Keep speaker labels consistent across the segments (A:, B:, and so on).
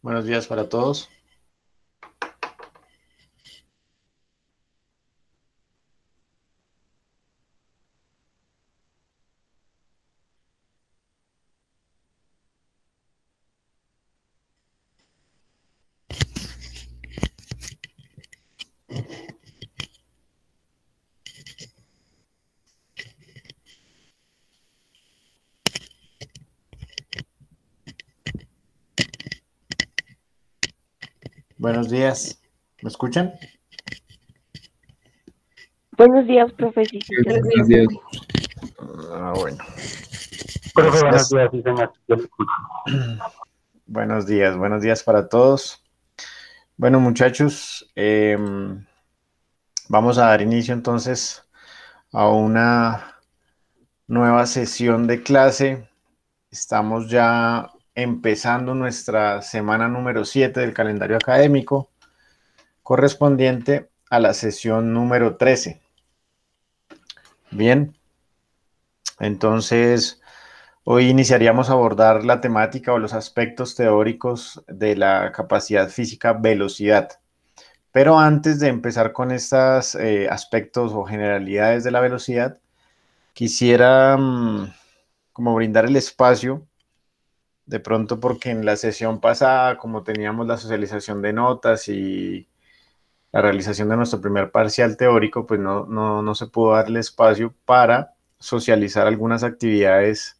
A: Buenos días para todos. Buenos días. ¿Me escuchan?
B: Buenos días, profe. Sí, sí,
C: Buenos
B: te
C: días.
B: escucho.
A: Bueno.
C: Profe, buenos
A: Gracias.
C: días, sí, señor. Yo lo escucho.
A: Buenos días para todos. Bueno, muchachos, vamos a dar inicio entonces a una nueva sesión de clase. Estamos ya empezando nuestra semana número 7 del calendario académico, correspondiente a la sesión número 13. Bien, entonces hoy iniciaríamos a abordar la temática o los aspectos teóricos de la capacidad física velocidad. Pero antes de empezar con estos aspectos o generalidades de la velocidad, quisiera como brindar el espacio, de pronto porque en la sesión pasada, como teníamos la socialización de notas y la realización de nuestro primer parcial teórico, pues no se pudo darle espacio para socializar algunas actividades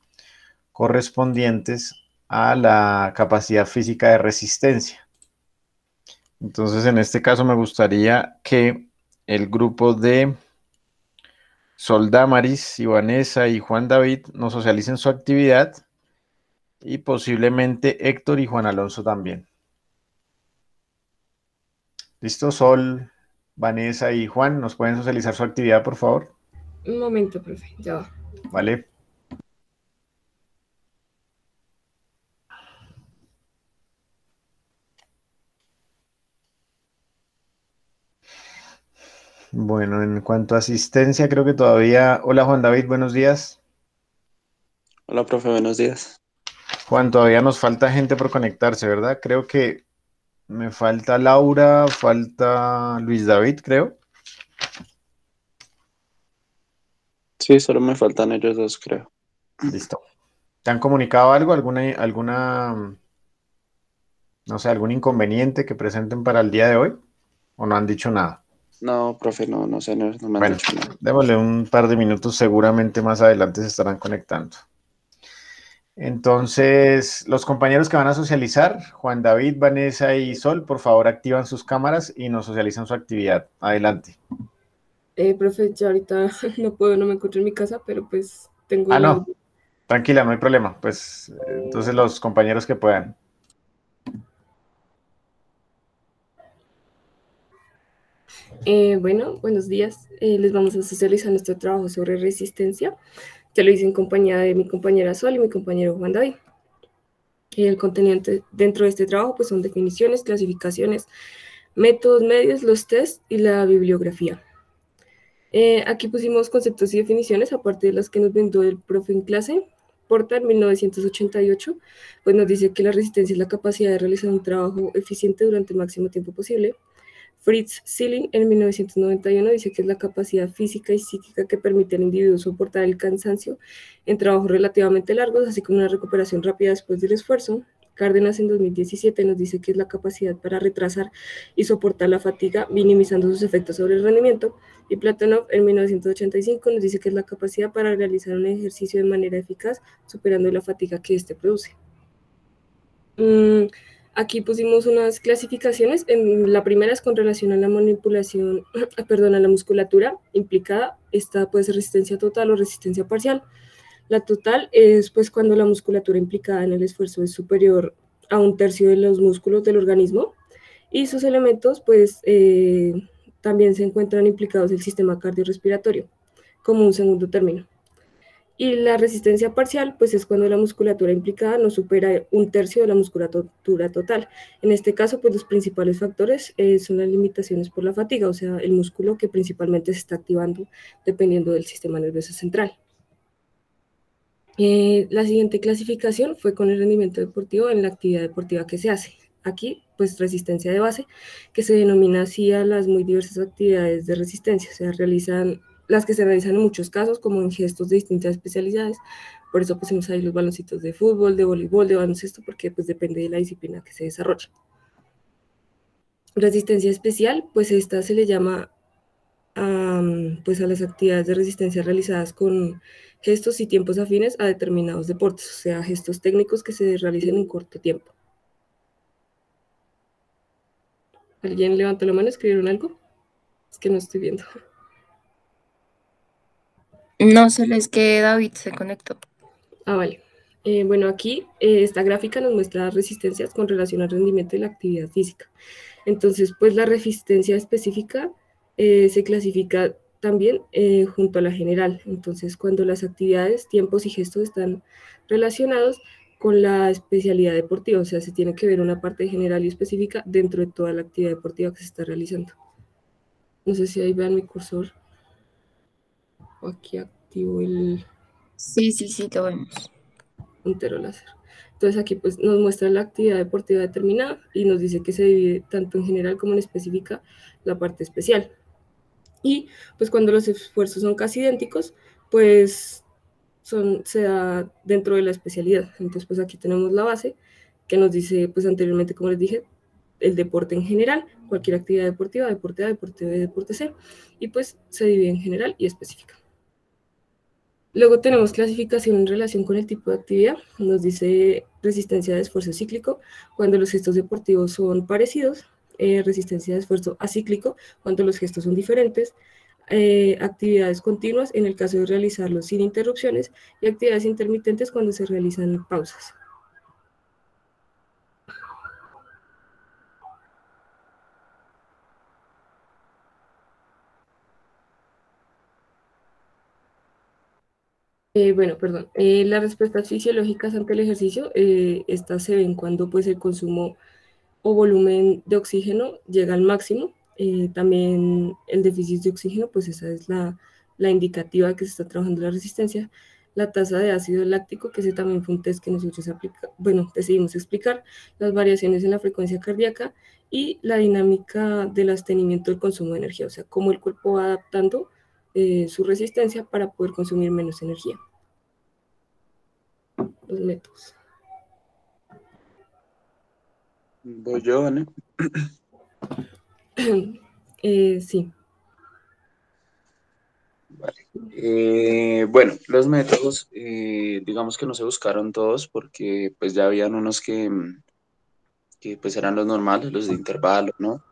A: correspondientes a la capacidad física de resistencia. Entonces, en este caso me gustaría que el grupo de Soldamaris, Vanessa y Juan David nos socialicen su actividad y posiblemente Héctor y Juan Alonso también. ¿Listo? Sol, Vanessa y Juan, ¿nos pueden socializar su actividad, por favor?
B: Un momento, profe, ya va.
A: Vale. Bueno, en cuanto a asistencia, creo que todavía... Hola Juan David, buenos días.
D: Hola, profe, buenos días.
A: Juan, todavía nos falta gente por conectarse, ¿verdad? Creo que me falta Laura, falta Luis David, creo.
D: Sí, solo me faltan ellos dos, creo.
A: Listo. ¿Te han comunicado algo? No sé, algún inconveniente que presenten para el día de hoy? ¿O no han dicho nada?
D: No, profe, no sé, no me han
A: Bueno,
D: dicho nada.
A: démosle un par de minutos, seguramente más adelante se estarán conectando. Entonces, los compañeros que van a socializar, Juan David, Vanessa y Sol, por favor activan sus cámaras y nos socializan su actividad. Adelante.
B: Profe, ya ahorita no puedo, no me encuentro en mi casa, pero pues tengo
A: Ah,
B: el
A: no,
B: audio.
A: tranquila, no hay problema. Pues entonces los compañeros que puedan.
B: Bueno, buenos días. Les vamos a socializar nuestro trabajo sobre resistencia. Te lo hice en compañía de mi compañera Sol y mi compañero Juan David. El contenido dentro de este trabajo pues son definiciones, clasificaciones, métodos, medios, los test y la bibliografía. Aquí pusimos conceptos y definiciones, aparte de las que nos brindó el profe en clase. Porter, 1988, pues nos dice que la resistencia es la capacidad de realizar un trabajo eficiente durante el máximo tiempo posible. Fritz Zilling, en 1991, dice que es la capacidad física y psíquica que permite al individuo soportar el cansancio en trabajos relativamente largos, así como una recuperación rápida después del esfuerzo. Cárdenas en 2017 nos dice que es la capacidad para retrasar y soportar la fatiga, minimizando sus efectos sobre el rendimiento. Y Platonov en 1985 nos dice que es la capacidad para realizar un ejercicio de manera eficaz, superando la fatiga que éste produce. Aquí pusimos unas clasificaciones. La primera es con relación a la manipulación, perdón, a la musculatura implicada. Esta puede ser resistencia total o resistencia parcial. La total es pues cuando la musculatura implicada en el esfuerzo es superior a un tercio de los músculos del organismo y sus elementos pues también se encuentran implicados el sistema cardiorrespiratorio como un segundo término. Y la resistencia parcial, pues es cuando la musculatura implicada no supera un tercio de la musculatura total. En este caso, pues los principales factores son las limitaciones por la fatiga, o sea, el músculo que principalmente se está activando dependiendo del sistema nervioso central. La siguiente clasificación fue con el rendimiento deportivo en la actividad deportiva que se hace. aquí pues resistencia de base, que se denomina así a las muy diversas actividades de resistencia, o sea, las que se realizan en muchos casos como en gestos de distintas especialidades. Por eso pusimos ahí los baloncitos de fútbol, de voleibol, de baloncesto, porque pues depende de la disciplina que se desarrolle. Resistencia especial, pues esta se le llama pues a las actividades de resistencia realizadas con gestos y tiempos afines a determinados deportes, o sea, gestos técnicos que se realicen en corto tiempo. ¿Alguien levantó la mano? ¿Escribieron algo? Es que no estoy viendo.
E: No, solo es que David se conectó.
B: Vale. Bueno, aquí esta gráfica nos muestra resistencias con relación al rendimiento de la actividad física. Entonces, pues la resistencia específica se clasifica también junto a la general. Entonces, cuando las actividades, tiempos y gestos están relacionados con la especialidad deportiva, o sea, se tiene que ver una parte general y específica dentro de toda la actividad deportiva que se está realizando. No sé si ahí vean mi cursor. O aquí activo el
E: Sí, lo vemos.
B: puntero láser. Entonces aquí pues nos muestra la actividad deportiva determinada y nos dice que se divide tanto en general como en específica la parte especial. Y pues cuando los esfuerzos son casi idénticos, pues se da dentro de la especialidad. Entonces pues aquí tenemos la base que nos dice pues anteriormente, como les dije, el deporte en general, cualquier actividad deportiva, deporte A, deporte B, deporte C, y pues se divide en general y específica. Luego tenemos clasificación en relación con el tipo de actividad. Nos dice resistencia de esfuerzo cíclico cuando los gestos deportivos son parecidos, resistencia de esfuerzo acíclico cuando los gestos son diferentes, actividades continuas en el caso de realizarlos sin interrupciones y actividades intermitentes cuando se realizan pausas. Las respuestas fisiológicas ante el ejercicio, estas se ven cuando pues el consumo o volumen de oxígeno llega al máximo. También el déficit de oxígeno, pues esa es la indicativa que se está trabajando la resistencia. La tasa de ácido láctico, que ese también fue un test que nosotros decidimos explicar, las variaciones en la frecuencia cardíaca y la dinámica del abstenimiento del consumo de energía, o sea, cómo el cuerpo va adaptando su resistencia para poder consumir menos energía. Los métodos.
D: Voy yo, ¿vale?
B: Sí.
D: Vale. Bueno, los métodos, digamos que no se buscaron todos porque pues ya habían unos que pues eran los normales, los de intervalo, ¿no?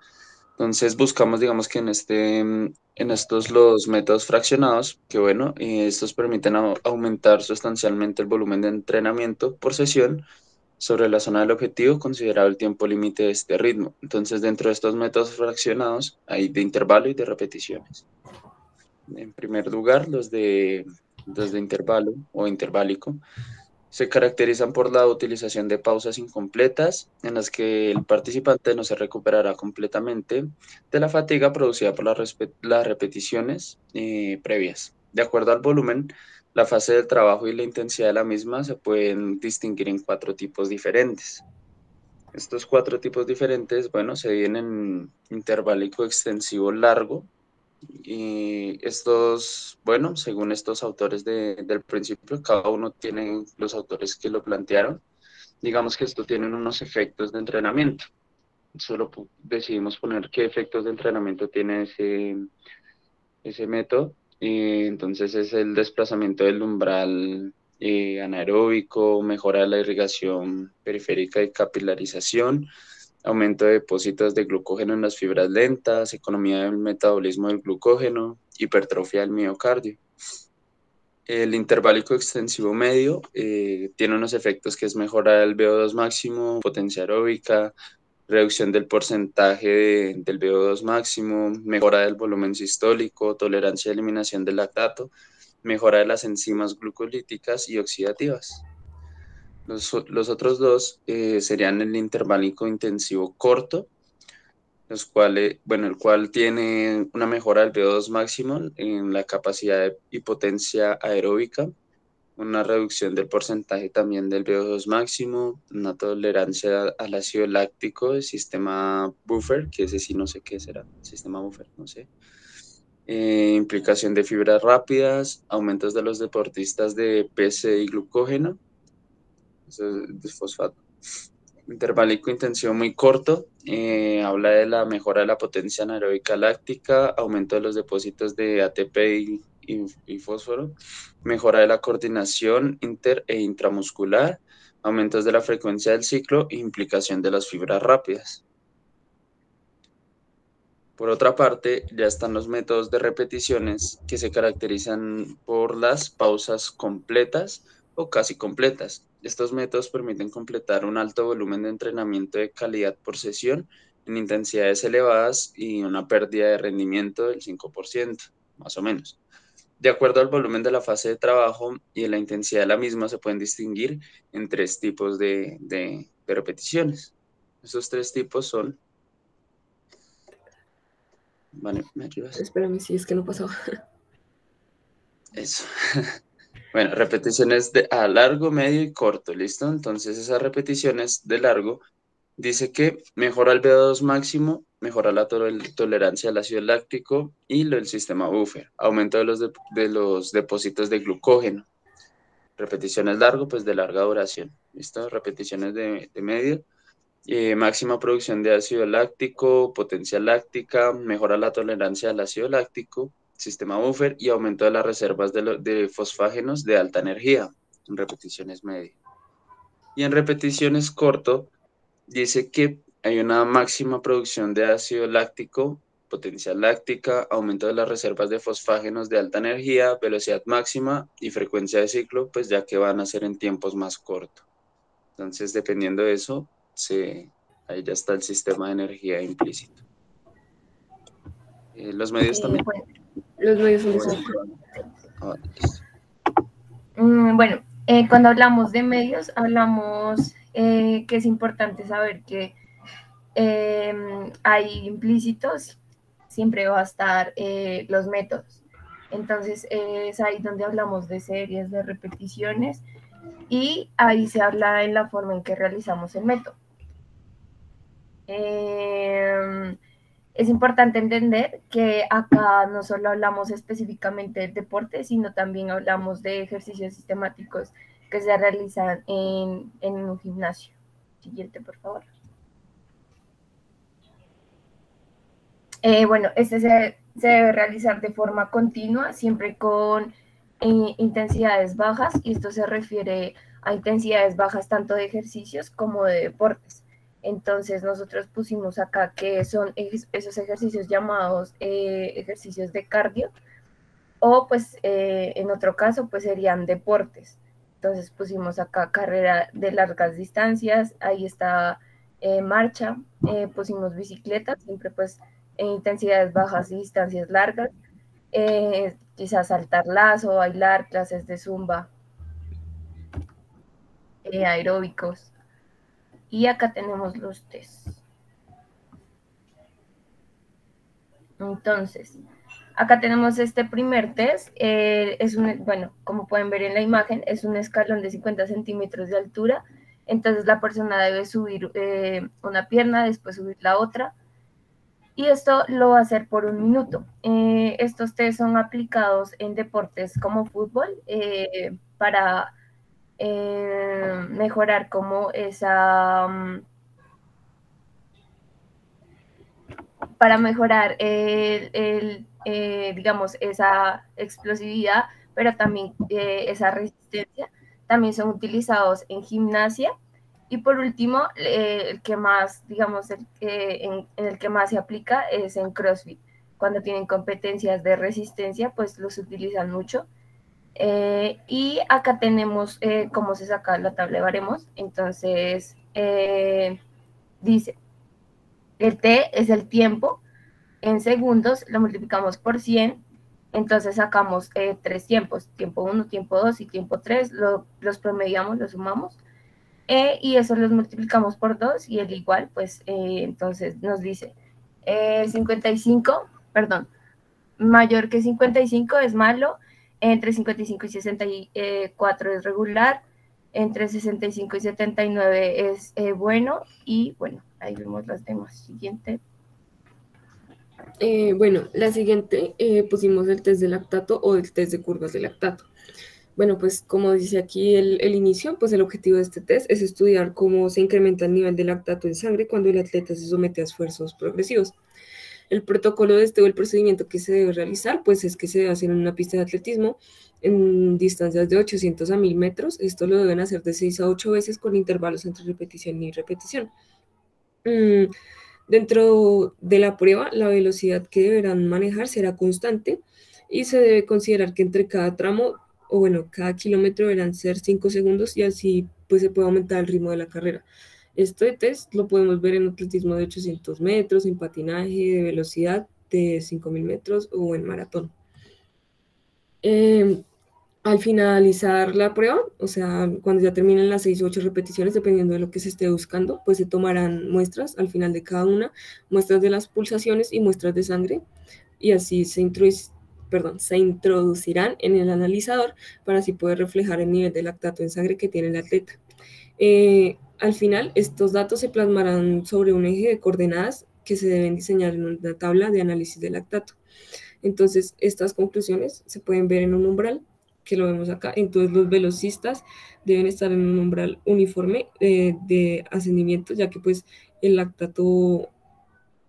D: Entonces buscamos, digamos que en estos los métodos fraccionados, que bueno, estos permiten aumentar sustancialmente el volumen de entrenamiento por sesión sobre la zona del objetivo, considerado el tiempo límite de este ritmo. Entonces, dentro de estos métodos fraccionados hay de intervalo y de repeticiones. En primer lugar, los de intervalo o interválico se caracterizan por la utilización de pausas incompletas en las que el participante no se recuperará completamente de la fatiga producida por las repeticiones previas. De acuerdo al volumen, la fase del trabajo y la intensidad de la misma se pueden distinguir en 4 tipos diferentes. Estos 4 tipos diferentes, bueno, se dividen en interválico extensivo largo, y estos, bueno, según estos autores del principio, cada uno tiene los autores que lo plantearon. Digamos que esto tiene unos efectos de entrenamiento. Solo decidimos poner qué efectos de entrenamiento tiene ese método. Entonces es el desplazamiento del umbral anaeróbico, mejora de la irrigación periférica y capilarización, aumento de depósitos de glucógeno en las fibras lentas, economía del metabolismo del glucógeno, hipertrofia del miocardio. El interválico extensivo medio tiene unos efectos que es mejorar el VO2 máximo, potencia aeróbica, reducción del porcentaje del VO2 máximo, mejora del volumen sistólico, tolerancia a eliminación del lactato, mejora de las enzimas glucolíticas y oxidativas. Los otros dos serían el interválico intensivo corto, el cual tiene una mejora del VO2 máximo en la capacidad y potencia aeróbica, una reducción del porcentaje también del VO2 máximo, una tolerancia al ácido láctico, el sistema buffer, que ese sí no sé qué será, sistema buffer, no sé. Implicación de fibras rápidas, aumentos de los deportistas de PC y glucógeno, eso es de fosfato. Intervalico intensivo muy corto, habla de la mejora de la potencia anaeróbica láctica, aumento de los depósitos de ATP y fósforo, mejora de la coordinación inter e intramuscular, aumentos de la frecuencia del ciclo e implicación de las fibras rápidas. Por otra parte, ya están los métodos de repeticiones que se caracterizan por las pausas completas o casi completas. Estos métodos permiten completar un alto volumen de entrenamiento de calidad por sesión en intensidades elevadas y una pérdida de rendimiento del 5%, más o menos. De acuerdo al volumen de la fase de trabajo y de la intensidad de la misma, se pueden distinguir en tres tipos de repeticiones. Estos tres tipos son... Vale, ¿me ayudas?
B: Espérame, si es que no pasó.
D: Eso. Bueno, repeticiones a largo, medio y corto, ¿listo? Entonces esas repeticiones de largo dice que mejora el VO2 máximo, mejora la tolerancia al ácido láctico y el sistema buffer, aumento de los depósitos de glucógeno. Repeticiones largo, pues de larga duración, ¿listo? Repeticiones de medio, máxima producción de ácido láctico, potencia láctica, mejora la tolerancia al ácido láctico, sistema buffer y aumento de las reservas de fosfágenos de alta energía en repeticiones medio. Y en repeticiones corto, dice que hay una máxima producción de ácido láctico, potencia láctica, aumento de las reservas de fosfágenos de alta energía, velocidad máxima y frecuencia de ciclo, pues ya que van a ser en tiempos más cortos. Entonces, dependiendo de eso, ahí ya está el sistema de energía implícito. ¿Los medios también?
E: Bueno,
B: Los medios son de
E: Bueno.
B: software.
D: Listo.
E: Bueno, cuando hablamos de medios, hablamos que es importante saber que hay implícitos, siempre va a estar los métodos. Entonces, es ahí donde hablamos de series, de repeticiones, y ahí se habla en la forma en que realizamos el método. Es importante entender que acá no solo hablamos específicamente del deporte, sino también hablamos de ejercicios sistemáticos que se realizan en un gimnasio. Siguiente, por favor. Bueno, este se debe realizar de forma continua, siempre con intensidades bajas, y esto se refiere a intensidades bajas tanto de ejercicios como de deportes. Entonces nosotros pusimos acá que son esos ejercicios llamados ejercicios de cardio, o pues en otro caso pues serían deportes. Entonces pusimos acá carrera de largas distancias, ahí está marcha, pusimos bicicleta, siempre pues en intensidades bajas y distancias largas, quizás saltar lazo, bailar, clases de zumba, aeróbicos. Y acá tenemos los test. Entonces, acá tenemos este primer test. Bueno, como pueden ver en la imagen, es un escalón de 50 centímetros de altura. Entonces la persona debe subir una pierna, después subir la otra. Y esto lo va a hacer por 1 minuto. Estos test son aplicados en deportes como fútbol para mejorar como esa... para mejorar digamos, esa explosividad, pero también esa resistencia. También son utilizados en gimnasia. Y por último, el que más, digamos, en el que más se aplica es en CrossFit. Cuando tienen competencias de resistencia, pues los utilizan mucho. Y acá tenemos cómo se saca la tabla de baremos. Entonces, dice, el T es el tiempo en segundos, lo multiplicamos por 100, entonces sacamos 3 tiempos, tiempo 1, tiempo 2 y tiempo 3, los promediamos, los sumamos, y eso los multiplicamos por 2 y el igual, pues entonces nos dice 55, perdón, mayor que 55 es malo, entre 55 y 64 es regular, entre 65 y 79 es bueno, y bueno, ahí vemos las demás. Siguiente.
B: Bueno, la siguiente pusimos el test de lactato o el test de curvas de lactato. Bueno, pues como dice aquí el inicio, pues el objetivo de este test es estudiar cómo se incrementa el nivel de lactato en sangre cuando el atleta se somete a esfuerzos progresivos. El protocolo de este o el procedimiento que se debe realizar, pues es que se debe hacer en una pista de atletismo en distancias de 800 a 1000 metros. Esto lo deben hacer de 6 a 8 veces con intervalos entre repetición y repetición. Dentro de la prueba, la velocidad que deberán manejar será constante y se debe considerar que entre cada tramo, o bueno, cada kilómetro deberán ser 5 segundos y así pues se puede aumentar el ritmo de la carrera. Este test lo podemos ver en atletismo de 800 metros, en patinaje de velocidad de 5000 metros o en maratón. Al finalizar la prueba, o sea, cuando ya terminen las 6 u 8 repeticiones, dependiendo de lo que se esté buscando, pues se tomarán muestras al final de cada una, muestras de las pulsaciones y muestras de sangre, y así se introducirán en el analizador para así poder reflejar el nivel de lactato en sangre que tiene el atleta. Al final, estos datos se plasmarán sobre un eje de coordenadas que se deben diseñar en una tabla de análisis de lactato. Entonces, estas conclusiones se pueden ver en un umbral, que lo vemos acá. Entonces, los velocistas deben estar en un umbral uniforme de ascendimiento, ya que pues el lactato,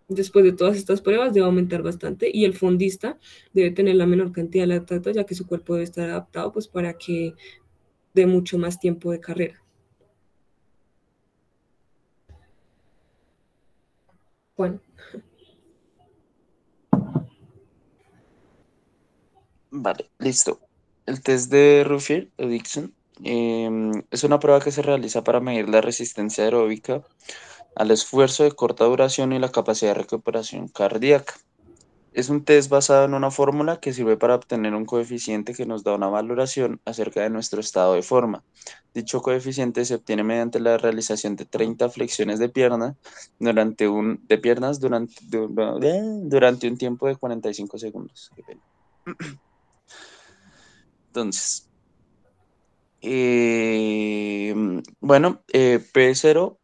B: después de todas estas pruebas, debe aumentar bastante, y el fondista debe tener la menor cantidad de lactato, ya que su cuerpo debe estar adaptado pues para que dé mucho más tiempo de carrera. Bueno.
D: Vale, listo. El test de Ruffier o Dixon es una prueba que se realiza para medir la resistencia aeróbica al esfuerzo de corta duración y la capacidad de recuperación cardíaca. Es un test basado en una fórmula que sirve para obtener un coeficiente que nos da una valoración acerca de nuestro estado de forma. Dicho coeficiente se obtiene mediante la realización de 30 flexiones de piernas durante un tiempo de 45 segundos. Qué pena. Entonces, bueno, P0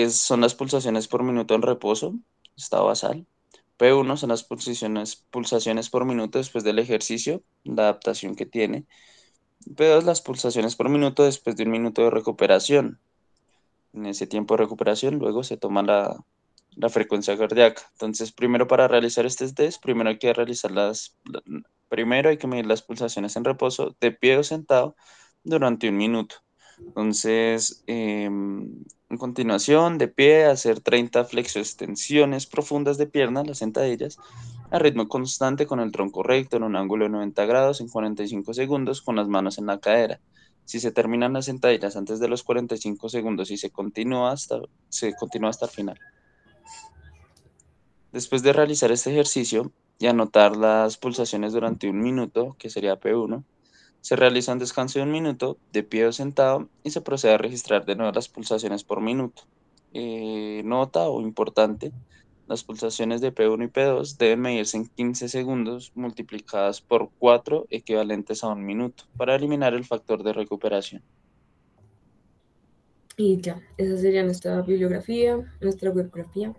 D: son las pulsaciones por minuto en reposo, estado basal. P1 son las pulsaciones por minuto después del ejercicio, la adaptación que tiene. P2 las pulsaciones por minuto después de un minuto de recuperación. En ese tiempo de recuperación, luego se toma la frecuencia cardíaca. Entonces, primero para realizar este test, primero hay que medir las pulsaciones en reposo, de pie o sentado, durante un minuto. Entonces, en continuación, de pie, hacer 30 flexioextensiones profundas de piernas, las sentadillas, a ritmo constante con el tronco recto en un ángulo de 90 grados en 45 segundos con las manos en la cadera. Si se terminan las sentadillas antes de los 45 segundos y se continúa hasta el final. Después de realizar este ejercicio y anotar las pulsaciones durante un minuto, que sería P1, se realiza un descanso de un minuto, de pie o sentado, y se procede a registrar de nuevo las pulsaciones por minuto. Nota o importante, las pulsaciones de P1 y P2 deben medirse en 15 segundos multiplicadas por 4 equivalentes a un minuto para eliminar el factor de recuperación.
B: Y ya, esa sería nuestra bibliografía, nuestra webgrafía.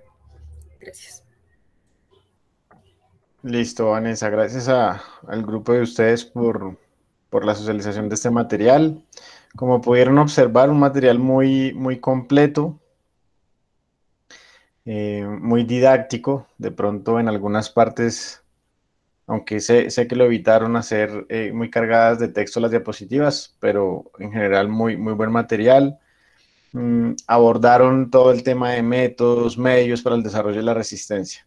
B: Gracias.
A: Listo, Vanessa. Gracias al grupo de ustedes por la socialización de este material. Como pudieron observar, un material muy, muy completo, muy didáctico. De pronto en algunas partes, aunque sé que lo evitaron hacer muy cargadas de texto las diapositivas, pero en general muy, muy buen material. Abordaron todo el tema de métodos, medios para el desarrollo de la resistencia.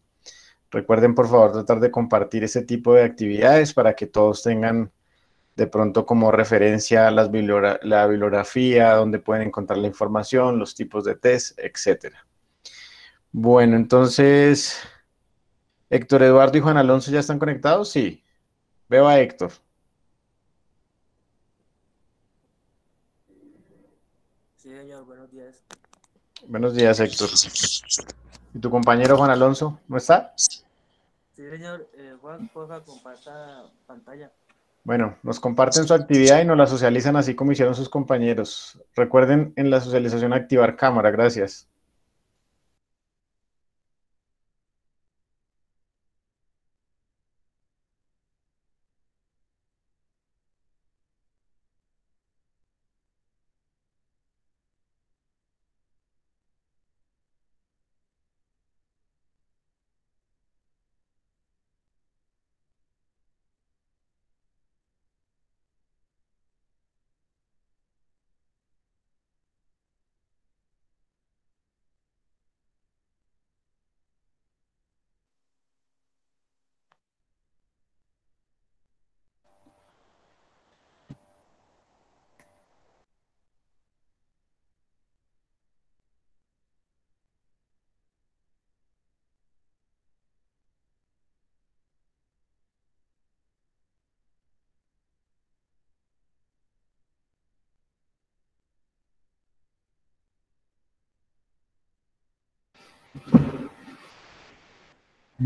A: Recuerden, por favor, tratar de compartir ese tipo de actividades para que todos tengan de pronto como referencia la bibliografía, donde pueden encontrar la información, los tipos de test, etc. Bueno, entonces, Héctor Eduardo y Juan Alonso ya están conectados. Sí, veo a Héctor.
F: Sí, señor, buenos días.
A: Buenos días, Héctor. ¿Y tu compañero Juan Alonso no está?
F: Sí, señor, Juan, porfa, comparta pantalla.
A: Bueno, nos comparten su actividad y nos la socializan así como hicieron sus compañeros. Recuerden en la socialización activar cámara. Gracias.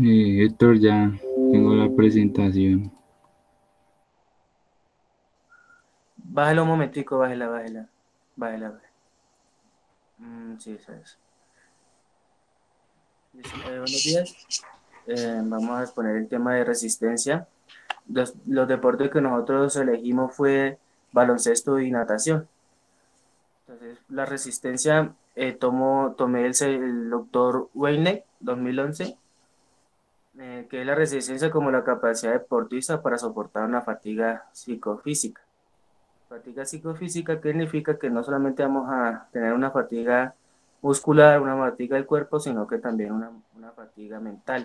G: Héctor, ya tengo la presentación.
F: Bájala un momentico, bájela. Bájela. Sí, eso es. Buenos días. Vamos a exponer el tema de resistencia. Los deportes que nosotros elegimos fue baloncesto y natación. Entonces, la resistencia, tomé el doctor Weyne, 2011, que es la resistencia como la capacidad deportista para soportar una fatiga psicofísica. Fatiga psicofísica que significa que no solamente vamos a tener una fatiga muscular, una fatiga del cuerpo, sino que también una fatiga mental.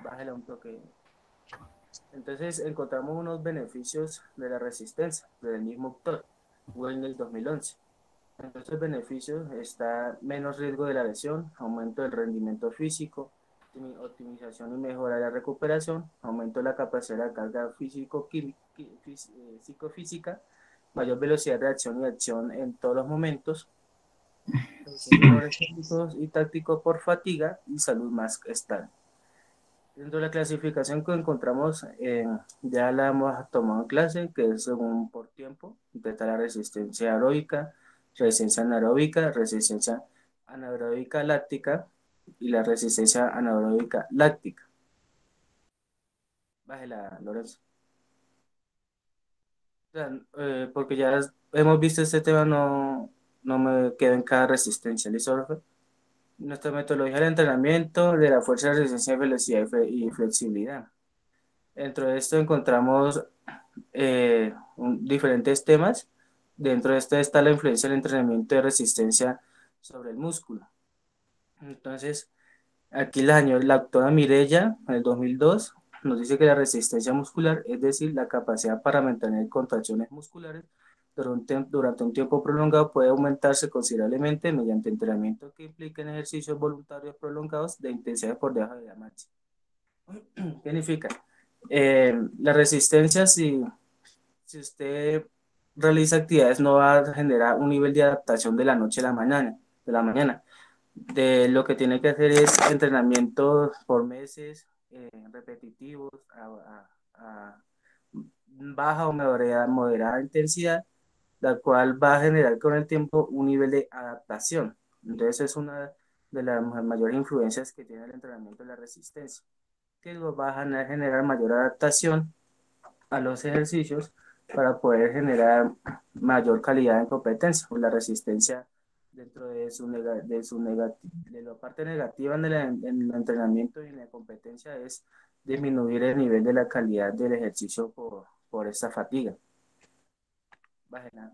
F: Bájale un toque. Entonces encontramos unos beneficios de la resistencia del mismo autor, Wellness 2011. Entre estos beneficios está menos riesgo de la lesión, aumento del rendimiento físico, optimización y mejora de la recuperación, aumento de la capacidad de carga psicofísica, mayor velocidad de acción y acción en todos los momentos, errores técnicos y tácticos por fatiga y salud más estable. Dentro de la clasificación que encontramos, ya la hemos tomado en clase, que es según por tiempo. Está la resistencia aeróbica, resistencia anaeróbica, resistencia anaeróbica láctica y la resistencia anaeróbica láctica. Bájela, Lorenzo. O sea, porque ya hemos visto este tema, no me quedo en cada resistencia. ¿Listo, profe? Nuestra metodología de entrenamiento de la fuerza de resistencia, velocidad y flexibilidad. Dentro de esto encontramos diferentes temas. Dentro de esto está la influencia del entrenamiento de resistencia sobre el músculo. Entonces, aquí la doctora Mirella, en el 2002, nos dice que la resistencia muscular, es decir, la capacidad para mantener contracciones musculares durante un tiempo prolongado, puede aumentarse considerablemente mediante entrenamiento que impliquen ejercicios voluntarios prolongados de intensidad por debajo de la máxima. ¿Qué significa? La resistencia, si usted realiza actividades, no va a generar un nivel de adaptación de la noche a la mañana. De lo que tiene que hacer es entrenamiento por meses, repetitivos, a baja o moderada intensidad, la cual va a generar con el tiempo un nivel de adaptación. Entonces es una de las mayores influencias que tiene el entrenamiento de la resistencia, que va a generar mayor adaptación a los ejercicios para poder generar mayor calidad en competencia. Pues la resistencia, dentro de de la parte negativa en el entrenamiento y en la competencia, es disminuir el nivel de la calidad del ejercicio por esta fatiga. Bájela.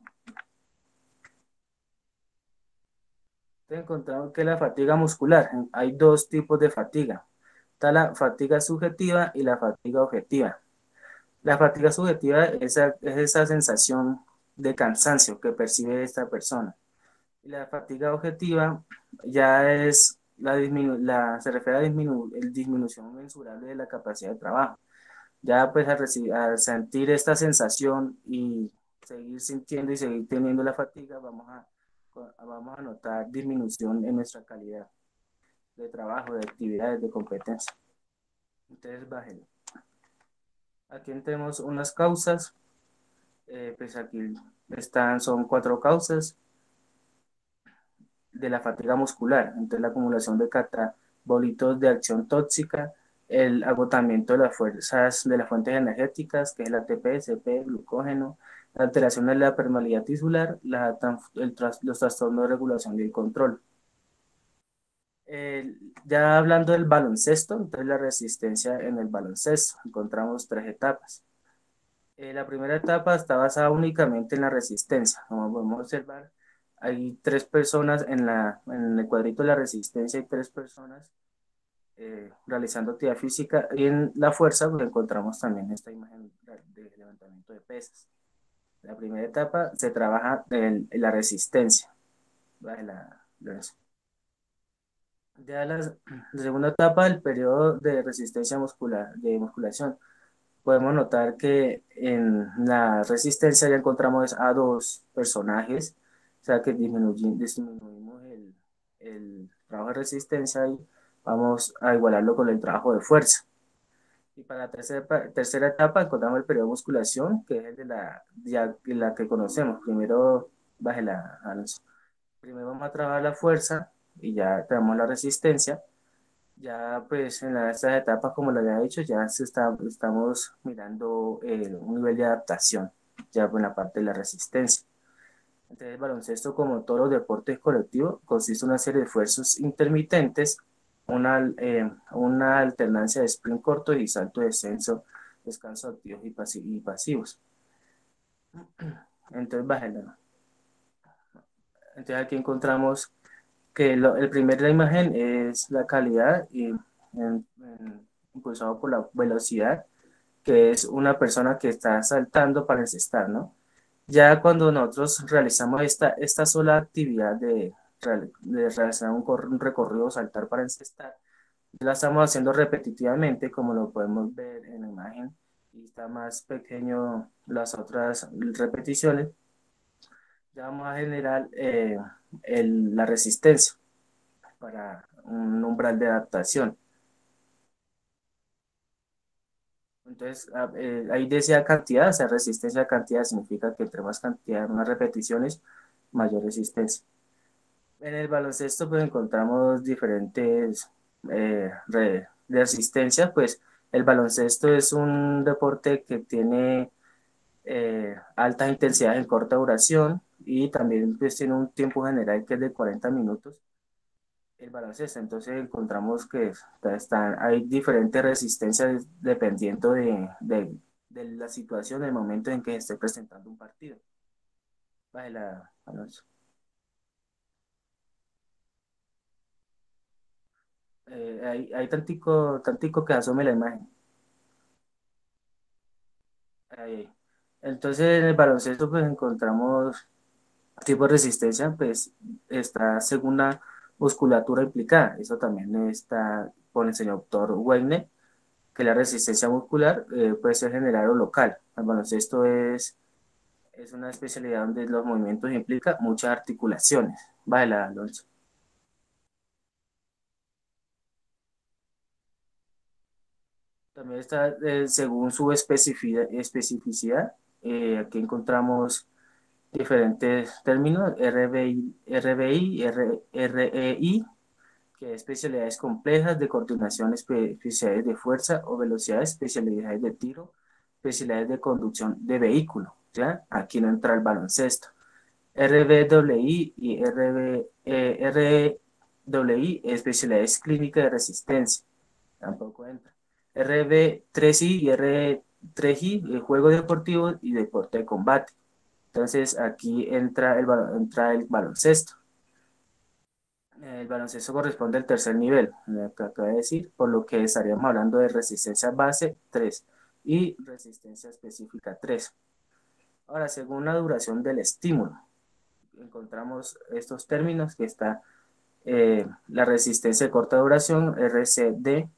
F: Encontramos que la fatiga muscular, hay dos tipos de fatiga. Está la fatiga subjetiva y la fatiga objetiva. La fatiga subjetiva es esa sensación de cansancio que percibe esta persona. Y la fatiga objetiva ya es se refiere a disminución mensurable de la capacidad de trabajo. Ya pues al sentir esta sensación y seguir sintiendo y seguir teniendo la fatiga, vamos a notar disminución en nuestra calidad de trabajo, de actividades, de competencia. Entonces, bájenlo. Aquí tenemos unas causas, pues aquí son 4 causas de la fatiga muscular, entonces la acumulación de catabolitos de acción tóxica, el agotamiento de las fuerzas de las fuentes energéticas, que es el ATP, CP, glucógeno, la alteración de la permeabilidad tisular, los trastornos de regulación y el control. Ya hablando del baloncesto, entonces la resistencia en el baloncesto, encontramos 3 etapas. La primera etapa está basada únicamente en la resistencia. Como podemos observar, hay 3 personas en el cuadrito de la resistencia, hay 3 personas realizando actividad física, y en la fuerza pues, encontramos también esta imagen de levantamiento de pesas. La primera etapa se trabaja en la resistencia. ¿Vale? Ya la segunda etapa, el periodo de resistencia muscular, de musculación, podemos notar que en la resistencia ya encontramos a 2 personajes, o sea que disminuimos el trabajo de resistencia y vamos a igualarlo con el trabajo de fuerza. Y para la tercera etapa encontramos el periodo de musculación, que es el de la que conocemos. Primero, Alonso. Primero vamos a trabajar la fuerza y ya tenemos la resistencia. Ya pues en estas etapas, como lo había dicho, estamos mirando un nivel de adaptación, ya en la parte de la resistencia. Entonces el baloncesto, como todos los deportes colectivos, consiste en una serie de esfuerzos intermitentes, una alternancia de sprint corto y salto de descenso, descanso activos y pasivos. Entonces, bájala. Entonces aquí encontramos que el primer de la imagen es la calidad impulsado por la velocidad, que es una persona que está saltando para encestar, ¿no? Ya cuando nosotros realizamos esta sola actividad de realizar un recorrido, saltar para encestar, la estamos haciendo repetitivamente, como lo podemos ver en la imagen, y está más pequeño las otras repeticiones, ya vamos a generar la resistencia para un umbral de adaptación. Entonces, ahí decía cantidad, o sea, resistencia a cantidad significa que entre más cantidad, más repeticiones, mayor resistencia. En el baloncesto, pues encontramos diferentes resistencias, pues el baloncesto es un deporte que tiene alta intensidad en corta duración y también pues tiene un tiempo general que es de 40 minutos el baloncesto. Entonces encontramos que hay diferentes resistencias dependiendo de la situación, del momento en que se esté presentando un partido. Alonso. Hay tantico que asome la imagen. Ahí. Entonces en el baloncesto pues encontramos tipo de resistencia, pues está según la musculatura implicada. Eso también está por el señor doctor Weiner, que la resistencia muscular puede ser general o local. El baloncesto es una especialidad donde los movimientos implican muchas articulaciones. Vale, Alonso. También está según su especificidad. Aquí encontramos diferentes términos, REI, que es especialidades complejas de coordinación, especialidades de fuerza o velocidad, especialidades de tiro, especialidades de conducción de vehículo, ¿ya? Aquí no entra el baloncesto. RBWI y RWI, especialidades clínicas de resistencia, tampoco entra. RB3I y R3I, el juego deportivo y deporte de combate. Entonces aquí entra el baloncesto. El baloncesto corresponde al tercer nivel, que acabo de decir, por lo que estaríamos hablando de resistencia base 3 y resistencia específica 3. Ahora, según la duración del estímulo, encontramos estos términos que está la resistencia de corta duración, RCD,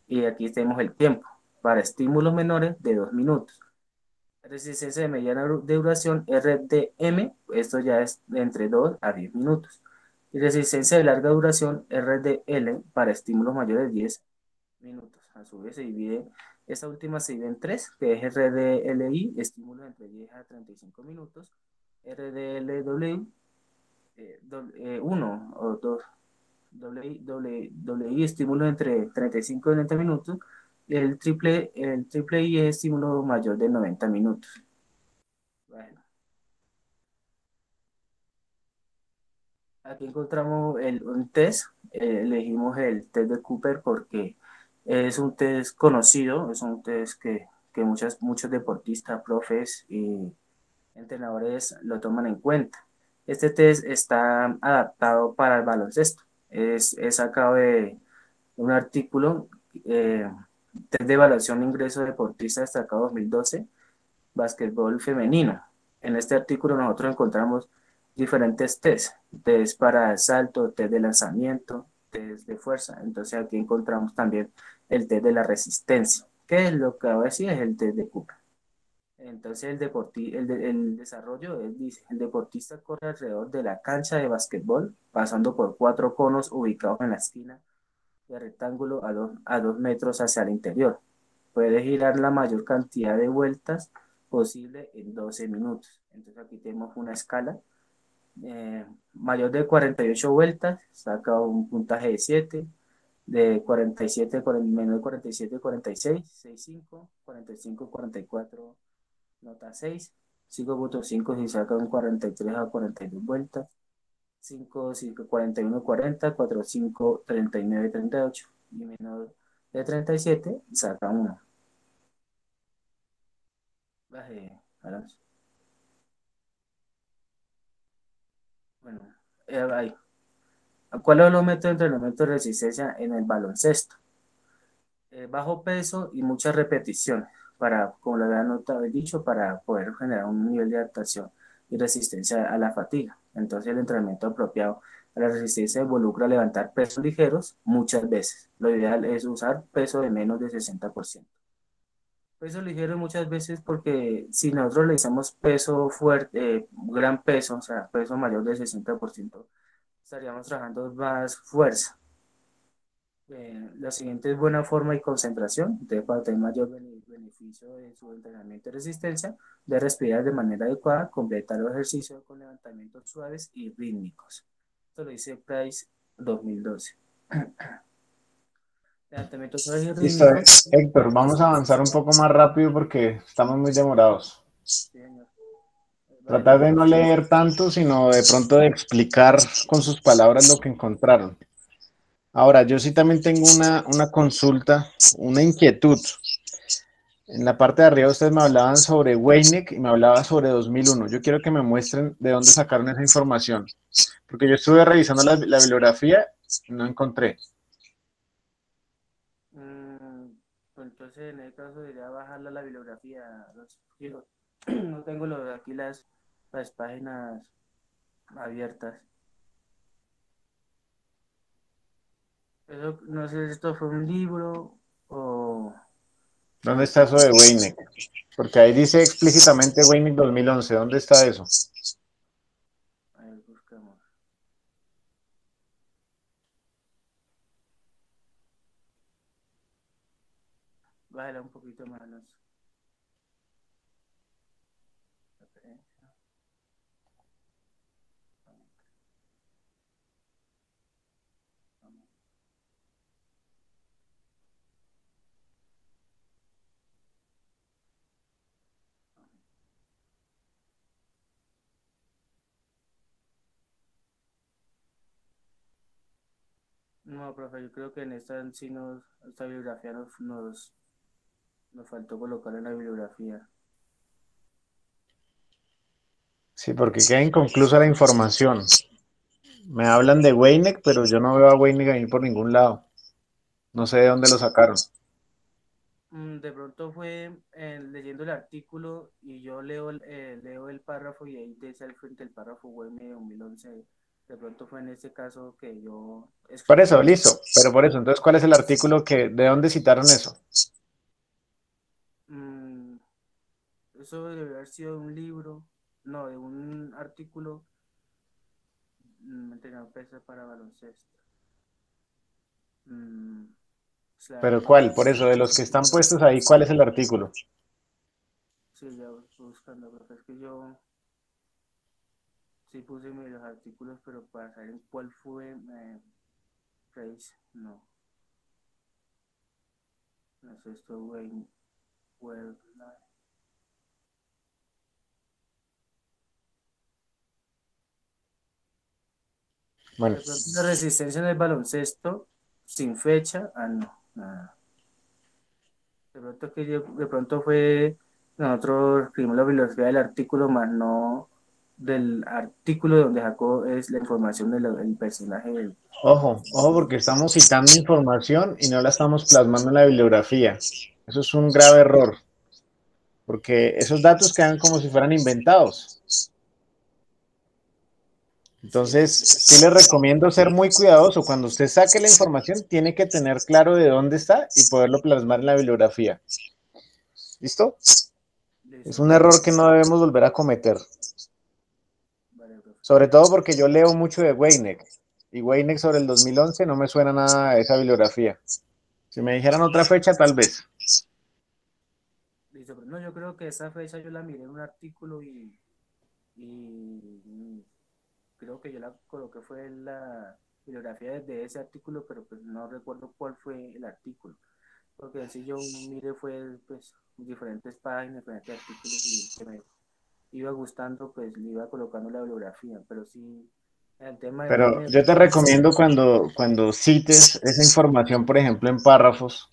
F: y aquí tenemos el tiempo para estímulos menores de 2 minutos. Resistencia de mediana duración, RDM, esto ya es de entre 2 a 10 minutos. Y resistencia de larga duración, RDL, para estímulos mayores de 10 minutos. A su vez se divide Esta última se divide en tres, que es RDLI, estímulos entre 10 a 35 minutos, RDLW, 1 o 2, WI, estímulo entre 35 y 90 minutos, y el triple I es estímulo mayor de 90 minutos. Bueno, aquí encontramos un test, elegimos el test de Cooper porque es un test conocido, es un test que muchos deportistas, profes y entrenadores lo toman en cuenta. Este test está adaptado para el baloncesto. Es sacado de un artículo, test de evaluación de ingreso de deportista destacado 2012, básquetbol femenino. En este artículo nosotros encontramos diferentes test para salto, test de lanzamiento, test de fuerza. Entonces aquí encontramos también el test de la resistencia, que es lo que ahora sí es el test de Cooper. Entonces el desarrollo dice, el deportista corre alrededor de la cancha de básquetbol, pasando por 4 conos ubicados en la esquina del rectángulo a 2 metros hacia el interior. Puede girar la mayor cantidad de vueltas posible en 12 minutos. Entonces aquí tenemos una escala. Mayor de 48 vueltas, saca un puntaje de 7, de 47, menos de 47, 46, 65, 45, 44, nota 6, 5.5 si saca un 43 a 42 vueltas, 5, 5, 41, 40, 4, 5, 39, 38, y menor de 37 saca 1. Baje, Alonso. Bueno, ahí. ¿Cuál es los métodos de entrenamiento de resistencia en el baloncesto? Bajo peso y muchas repeticiones, como lo había dicho, para poder generar un nivel de adaptación y resistencia a la fatiga. Entonces el entrenamiento apropiado a la resistencia involucra levantar pesos ligeros muchas veces. Lo ideal es usar peso de menos de 60%. Peso ligero muchas veces porque si nosotros le hicimos peso fuerte, gran peso, o sea, peso mayor de 60%, estaríamos trabajando más fuerza. La siguiente es buena forma y concentración. Entonces, para tener mayor beneficio de su entrenamiento de resistencia, de respirar de manera adecuada, completar los ejercicios con levantamientos suaves y rítmicos. Esto lo dice Price 2012. Levantamientos suaves y
A: Listo,
F: rítmicos.
A: Héctor, vamos a avanzar un poco más rápido porque estamos muy demorados.
F: Sí, señor.
A: Tratar de no leer tanto, sino de pronto de explicar con sus palabras lo que encontraron. Ahora, yo sí también tengo una consulta, una inquietud. En la parte de arriba ustedes me hablaban sobre Weineck y me hablaba sobre 2001. Yo quiero que me muestren de dónde sacaron esa información, porque yo estuve revisando la bibliografía y no encontré.
F: Pues entonces, en el caso, diría bajarla la bibliografía. Yo no tengo aquí las páginas abiertas. Eso, no sé si esto fue un libro o...
A: ¿Dónde está eso de Weineck? Porque ahí dice explícitamente Weineck 2011. ¿Dónde está eso?
F: A ver, buscamos. Bájala un poquito más. No, profe, yo creo que en esta bibliografía nos faltó colocar en la bibliografía.
A: Sí, porque queda inconclusa la información. Me hablan de Weineck, pero yo no veo a Weineck ahí por ningún lado. No sé de dónde lo sacaron.
F: De pronto fue leyendo el artículo y yo leo el párrafo y ahí dice al frente el párrafo web de 2011. De pronto fue en este caso que yo
A: Por
F: escribí.
A: eso, listo. Pero por eso, entonces, ¿cuál es el artículo de dónde citaron eso?
F: Mm, Eso debe haber sido un libro, no, de un artículo, entrenador pesa para baloncesto. Mm,
A: Pero ¿cuál? Por eso, de los que están puestos ahí, ¿cuál es el artículo?
F: Sí, ya voy buscando, porque es que yo sí puse los artículos, pero para saber en cuál fue, Face, no. No es esto, Wayne, Web,
A: Bueno,
F: de pronto la resistencia en el baloncesto, sin fecha, no, nada. De pronto de pronto fue, nosotros escribimos la bibliografía del artículo, más no del artículo donde sacó es la información del personaje del...
A: ojo, ojo, porque estamos citando información y no la estamos plasmando en la bibliografía. Eso es un grave error, porque esos datos quedan como si fueran inventados. Entonces, sí les recomiendo ser muy cuidadoso. Cuando usted saque la información, tiene que tener claro de dónde está y poderlo plasmar en la bibliografía. ¿Listo? Es un error que no debemos volver a cometer. Sobre todo porque yo leo mucho de Weineck. Y Weineck sobre el 2011 no me suena nada a esa bibliografía. Si me dijeran otra fecha, tal vez.
F: Listo, pero no, yo creo que esa fecha yo la miré en un artículo y creo que yo la coloqué fue en la bibliografía de ese artículo, pero pues no recuerdo cuál fue el artículo. Porque así yo miré fue pues diferentes páginas, diferentes artículos y que me iba gustando, pues le iba colocando la bibliografía, pero sí, el tema de
A: Pero
F: Wayne,
A: yo te recomiendo cuando cites esa información, por ejemplo, en párrafos,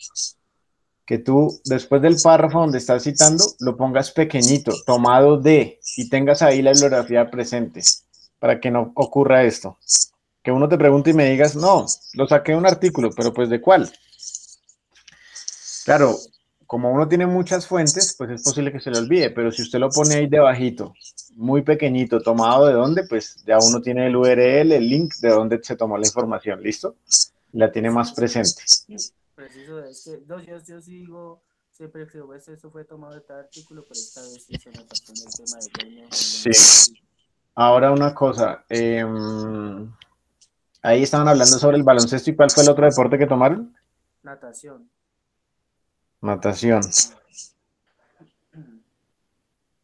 A: que tú después del párrafo donde estás citando lo pongas pequeñito, tomado de, y tengas ahí la bibliografía presente, para que no ocurra esto. Que uno te pregunte y me digas, no, lo saqué de un artículo, pero pues ¿de cuál? Claro, como uno tiene muchas fuentes, pues es posible que se le olvide, pero si usted lo pone ahí debajito, muy pequeñito, tomado de dónde, pues ya uno tiene el URL, el link de dónde se tomó la información, ¿listo? La tiene más presente.
F: preciso, es que no, yo sigo, siempre creo, pues eso fue tomado de tal artículo, pero esta vez sí se me pasó en el tema de Wayne.
A: Sí. Ahora una cosa, ahí estaban hablando sobre el baloncesto y ¿cuál fue el otro deporte que tomaron?
F: Natación.
A: Natación.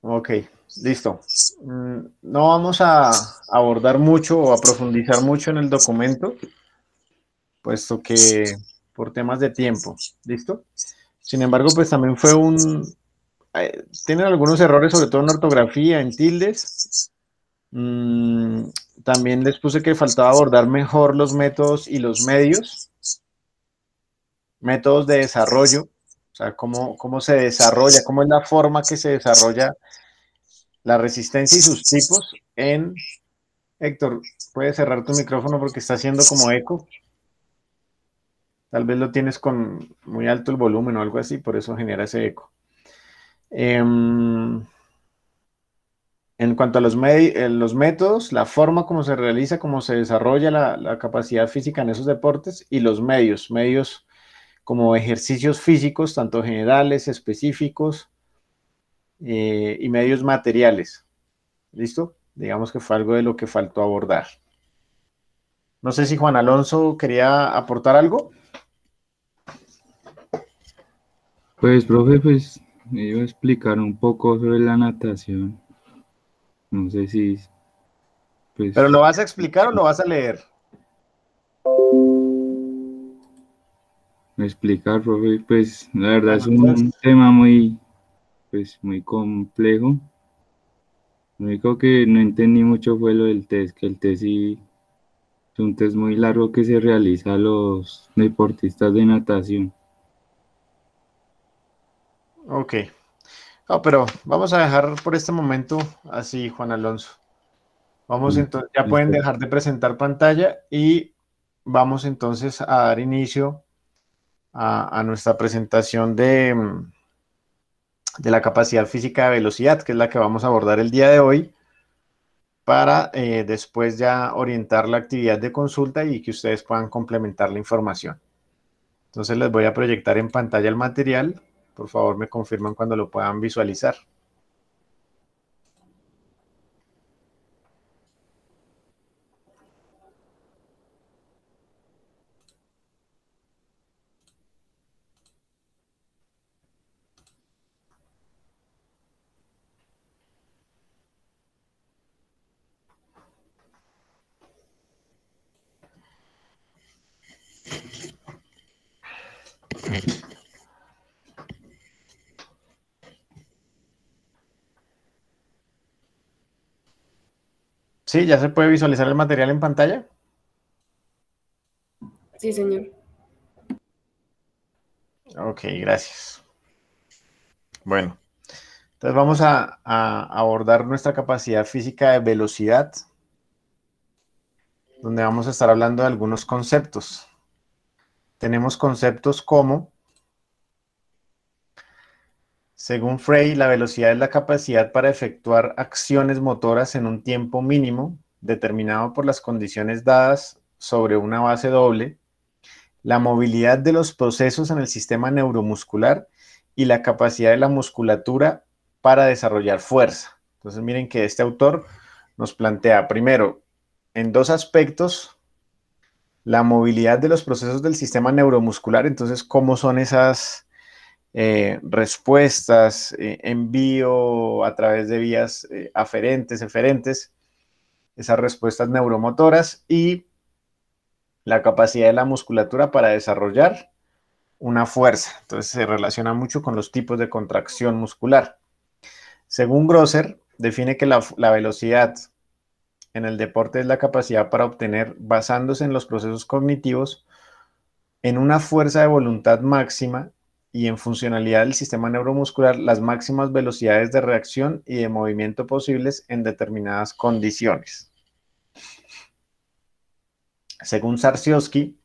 A: Ok, listo. No vamos a abordar mucho o a profundizar mucho en el documento, puesto que por temas de tiempo, ¿listo? Sin embargo, pues también fue tienen algunos errores, sobre todo en ortografía, en tildes. También les puse que faltaba abordar mejor los métodos y los medios, métodos de desarrollo, o sea, cómo se desarrolla, cómo es la forma que se desarrolla la resistencia y sus tipos en... Héctor, puedes cerrar tu micrófono porque está haciendo como eco. Tal vez lo tienes con muy alto el volumen o algo así, por eso genera ese eco. En cuanto a los métodos, la forma como se realiza, cómo se desarrolla la capacidad física en esos deportes y los medios como ejercicios físicos, tanto generales, específicos y medios materiales. ¿Listo? Digamos que fue algo de lo que faltó abordar. No sé si Juan Alonso quería aportar algo.
G: Pues, profe, pues me iba a explicar un poco sobre la natación. No sé si,
A: ¿Pero
G: pues,
A: lo vas a explicar o lo vas a leer?
G: explicar, profe, pues la verdad
A: Bueno,
G: es
A: entonces,
G: un tema muy, pues, muy complejo. Lo único que no entendí mucho fue lo del test, que el test sí es un test muy largo que se realiza a los deportistas de natación.
A: ok. No, pero vamos a dejar por este momento así, Juan Alonso. Vamos
G: Mm,
A: entonces, ya pueden
G: listo.
A: dejar de presentar pantalla y vamos entonces a dar inicio a nuestra presentación de la capacidad física de velocidad, que es la que vamos a abordar el día de hoy, para después ya orientar la actividad de consulta y que ustedes puedan complementar la información. Entonces les voy a proyectar en pantalla el material. Por favor, me confirman cuando lo puedan visualizar. Sí, ya se puede visualizar el material en pantalla.
B: Sí, señor.
A: Ok, gracias. Bueno, entonces vamos a abordar nuestra capacidad física de velocidad, donde vamos a estar hablando de algunos conceptos. Tenemos conceptos como, según Frey, la velocidad es la capacidad para efectuar acciones motoras en un tiempo mínimo, determinado por las condiciones dadas sobre una base doble, la movilidad de los procesos en el sistema neuromuscular y la capacidad de la musculatura para desarrollar fuerza. Entonces miren que este autor nos plantea primero en dos aspectos la movilidad de los procesos del sistema neuromuscular, entonces cómo son esas respuestas, envío a través de vías aferentes, eferentes, esas respuestas neuromotoras y la capacidad de la musculatura para desarrollar una fuerza. Entonces se relaciona mucho con los tipos de contracción muscular. Según Grosser, define que la velocidad en el deporte es la capacidad para obtener, basándose en los procesos cognitivos, en una fuerza de voluntad máxima y en funcionalidad del sistema neuromuscular, las máximas velocidades de reacción y de movimiento posibles en determinadas condiciones. Según Sarsiowski,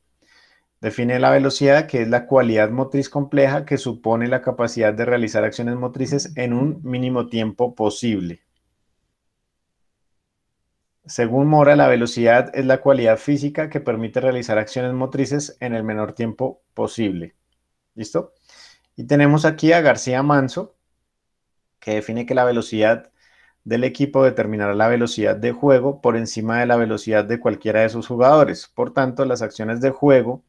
A: define la velocidad, que es la cualidad motriz compleja que supone la capacidad de realizar acciones motrices en un mínimo tiempo posible. Según Mora, la velocidad es la cualidad física que permite realizar acciones motrices en el menor tiempo posible. ¿Listo? Y tenemos aquí a García Manso, que define que la velocidad del equipo determinará la velocidad de juego por encima de la velocidad de cualquiera de sus jugadores. Por tanto, las acciones de juego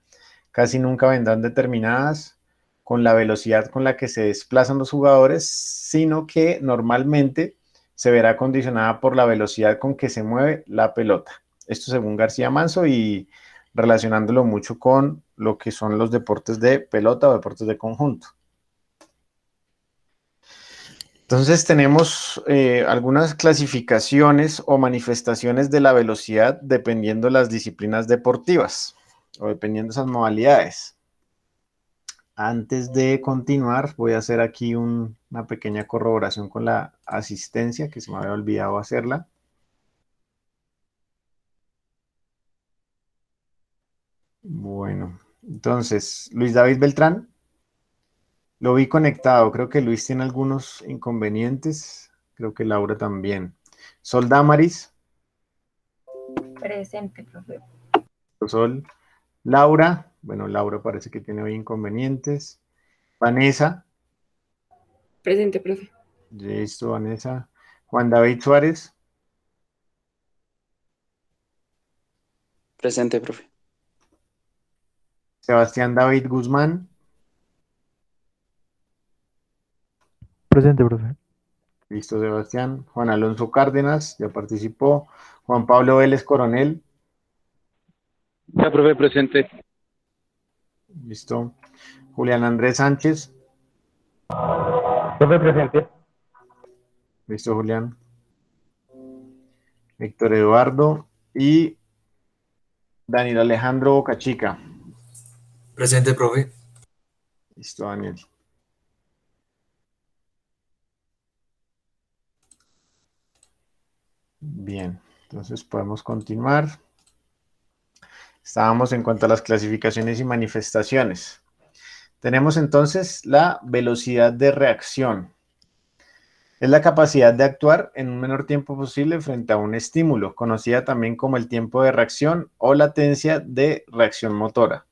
A: casi nunca vendrán determinadas con la velocidad con la que se desplazan los jugadores, sino que normalmente se verá condicionada por la velocidad con que se mueve la pelota. Esto según García Manso y relacionándolo mucho con lo que son los deportes de pelota o deportes de conjunto. Entonces tenemos algunas clasificaciones o manifestaciones de la velocidad dependiendo de las disciplinas deportivas o dependiendo de esas modalidades. Antes de continuar, voy a hacer aquí una pequeña corroboración con la asistencia, que se me había olvidado hacerla. Bueno, entonces, Luis David Beltrán, lo vi conectado. Creo que Luis tiene algunos inconvenientes. Creo que Laura también. Sol Damaris.
E: Presente, profe.
A: Sol. Laura. Bueno, Laura parece que tiene hoy inconvenientes. Vanessa.
B: Presente, profe.
A: Listo, Vanessa. Juan David Suárez.
D: Presente, profe.
A: Sebastián David Guzmán.
H: Presente, profe.
A: Listo, Sebastián. Juan Alonso Cárdenas, ya participó. Juan Pablo Vélez Coronel.
I: Ya, profe, presente.
A: Listo. Julián Andrés Sánchez.
C: Profe, presente.
A: Listo, Julián. Víctor Eduardo y Daniel Alejandro Bocachica.
J: Presente, profe.
A: Listo, Daniel. Bien, entonces podemos continuar. Estábamos en cuanto a las clasificaciones y manifestaciones. Tenemos entonces la velocidad de reacción. Es la capacidad de actuar en un menor tiempo posible frente a un estímulo, conocida también como el tiempo de reacción o latencia de reacción motora.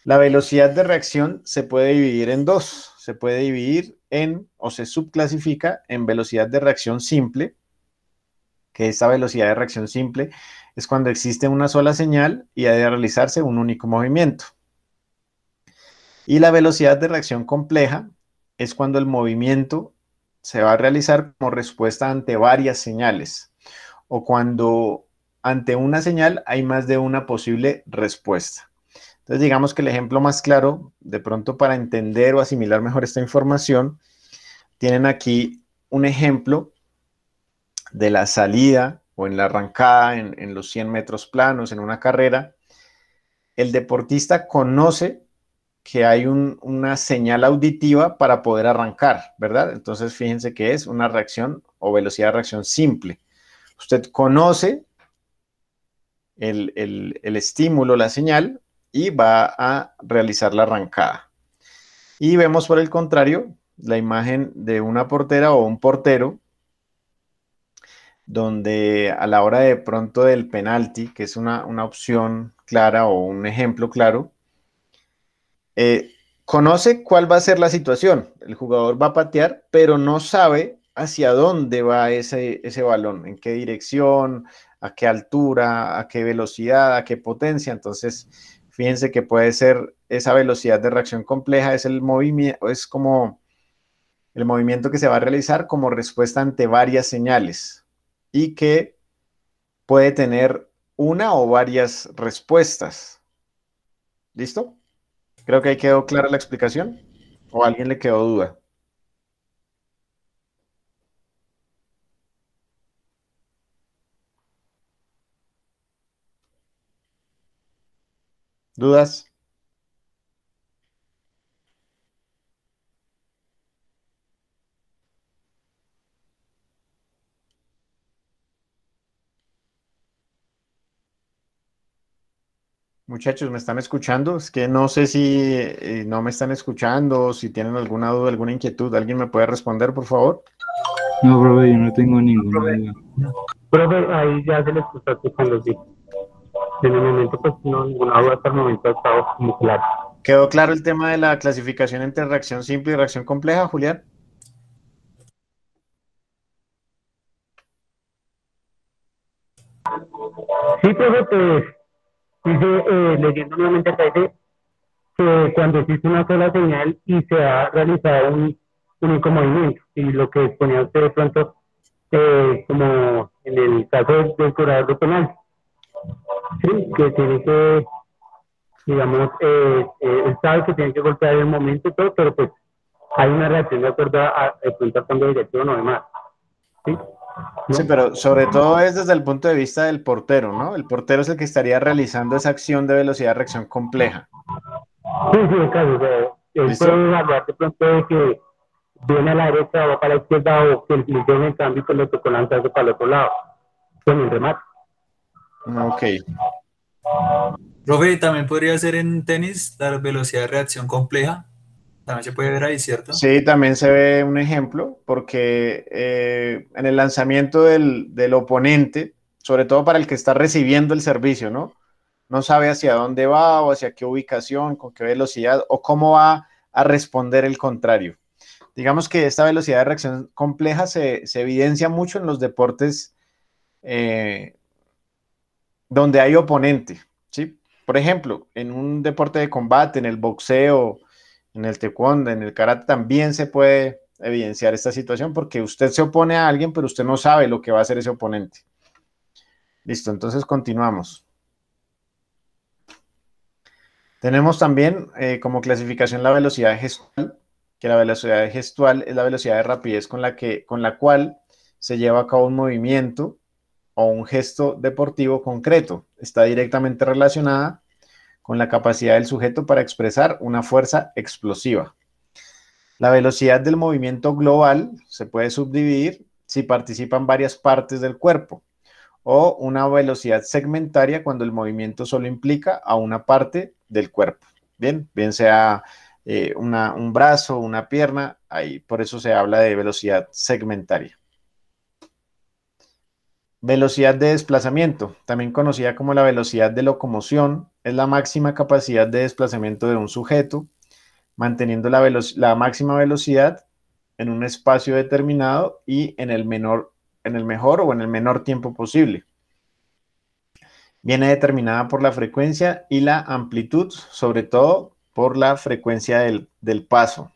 A: La velocidad de reacción se puede dividir en dos. Se puede dividir en, o se subclasifica en velocidad de reacción simple, que esta velocidad de reacción simple es cuando existe una sola señal y ha de realizarse un único movimiento. Y la velocidad de reacción compleja es cuando el movimiento se va a realizar como respuesta ante varias señales o cuando ante una señal hay más de una posible respuesta. Entonces digamos que el ejemplo más claro, de pronto para entender o asimilar mejor esta información, tienen aquí un ejemplo de la salida o en la arrancada, en los 100 metros planos, en una carrera, el deportista conoce que hay una señal auditiva para poder arrancar, ¿verdad? Entonces, fíjense que es una reacción o velocidad de reacción simple. Usted conoce el estímulo, la señal, y va a realizar la arrancada. Y vemos por el contrario la imagen de una portera o un portero, donde a la hora de pronto del penalti, que es una opción clara o un ejemplo claro, conoce cuál va a ser la situación. El jugador va a patear, pero no sabe hacia dónde va ese balón, en qué dirección, a qué altura, a qué velocidad, a qué potencia. Entonces, fíjense que puede ser esa velocidad de reacción compleja, es el movimiento, es como el movimiento que se va a realizar como respuesta ante varias señales y que puede tener una o varias respuestas. ¿Listo? Creo que ahí quedó clara la explicación. ¿O a alguien le quedó duda? ¿Dudas? Muchachos, ¿me están escuchando? Es que no sé si no me están escuchando, si tienen alguna duda, alguna inquietud. ¿Alguien me puede responder, por favor?
G: No, profe, yo no tengo ninguna duda.
I: Profe, ahí ya se le está escuchando, sí. En el momento, pues no, ninguna duda hasta el momento ha estado como claro.
A: ¿Quedó claro el tema de la clasificación entre reacción simple y reacción compleja, Julián?
I: Sí, profe, pues dice, leyendo nuevamente acá, dice que cuando existe una sola señal y se ha realizado un único movimiento, y lo que ponía usted de pronto, como en el caso del curador de penal, sí, que tiene que, digamos, él sabe que tiene que golpear el momento y todo, pero pues hay una reacción de acuerdo a de pronto al cambio de dirección o demás, ¿sí? ¿No?
A: Sí, pero sobre todo es desde el punto de vista del portero, ¿no? El portero es el que estaría realizando esa acción de velocidad de reacción compleja.
I: Sí, sí, el caso, o sea, él
A: ¿Listo?
I: puede hablar de pronto de que viene a la derecha o para la izquierda o que le den el cambio y pues le tocó lanzarse para el otro lado, con el remate.
A: Ok.
J: Profe, también podría ser en tenis la velocidad de reacción compleja. También se puede ver ahí, ¿cierto?
A: Sí, también se ve un ejemplo, porque en el lanzamiento del oponente, sobre todo para el que está recibiendo el servicio, ¿no? No sabe hacia dónde va o hacia qué ubicación, con qué velocidad o cómo va a responder el contrario. Digamos que esta velocidad de reacción compleja se evidencia mucho en los deportes donde hay oponente, ¿sí? Por ejemplo, en un deporte de combate, en el boxeo, en el taekwondo, en el karate, también se puede evidenciar esta situación porque usted se opone a alguien, pero usted no sabe lo que va a hacer ese oponente. Listo, entonces continuamos. Tenemos también como clasificación la velocidad gestual, que la velocidad gestual es la velocidad de rapidez con la cual se lleva a cabo un movimiento o un gesto deportivo concreto. Está directamente relacionada con la capacidad del sujeto para expresar una fuerza explosiva. La velocidad del movimiento global se puede subdividir si participan varias partes del cuerpo, o una velocidad segmentaria cuando el movimiento solo implica a una parte del cuerpo. Bien sea un brazo, una pierna, ahí por eso se habla de velocidad segmentaria. Velocidad de desplazamiento, también conocida como la velocidad de locomoción, es la máxima capacidad de desplazamiento de un sujeto, manteniendo la máxima velocidad en un espacio determinado y en el mejor o en el menor tiempo posible. Viene determinada por la frecuencia y la amplitud, sobre todo por la frecuencia del paso.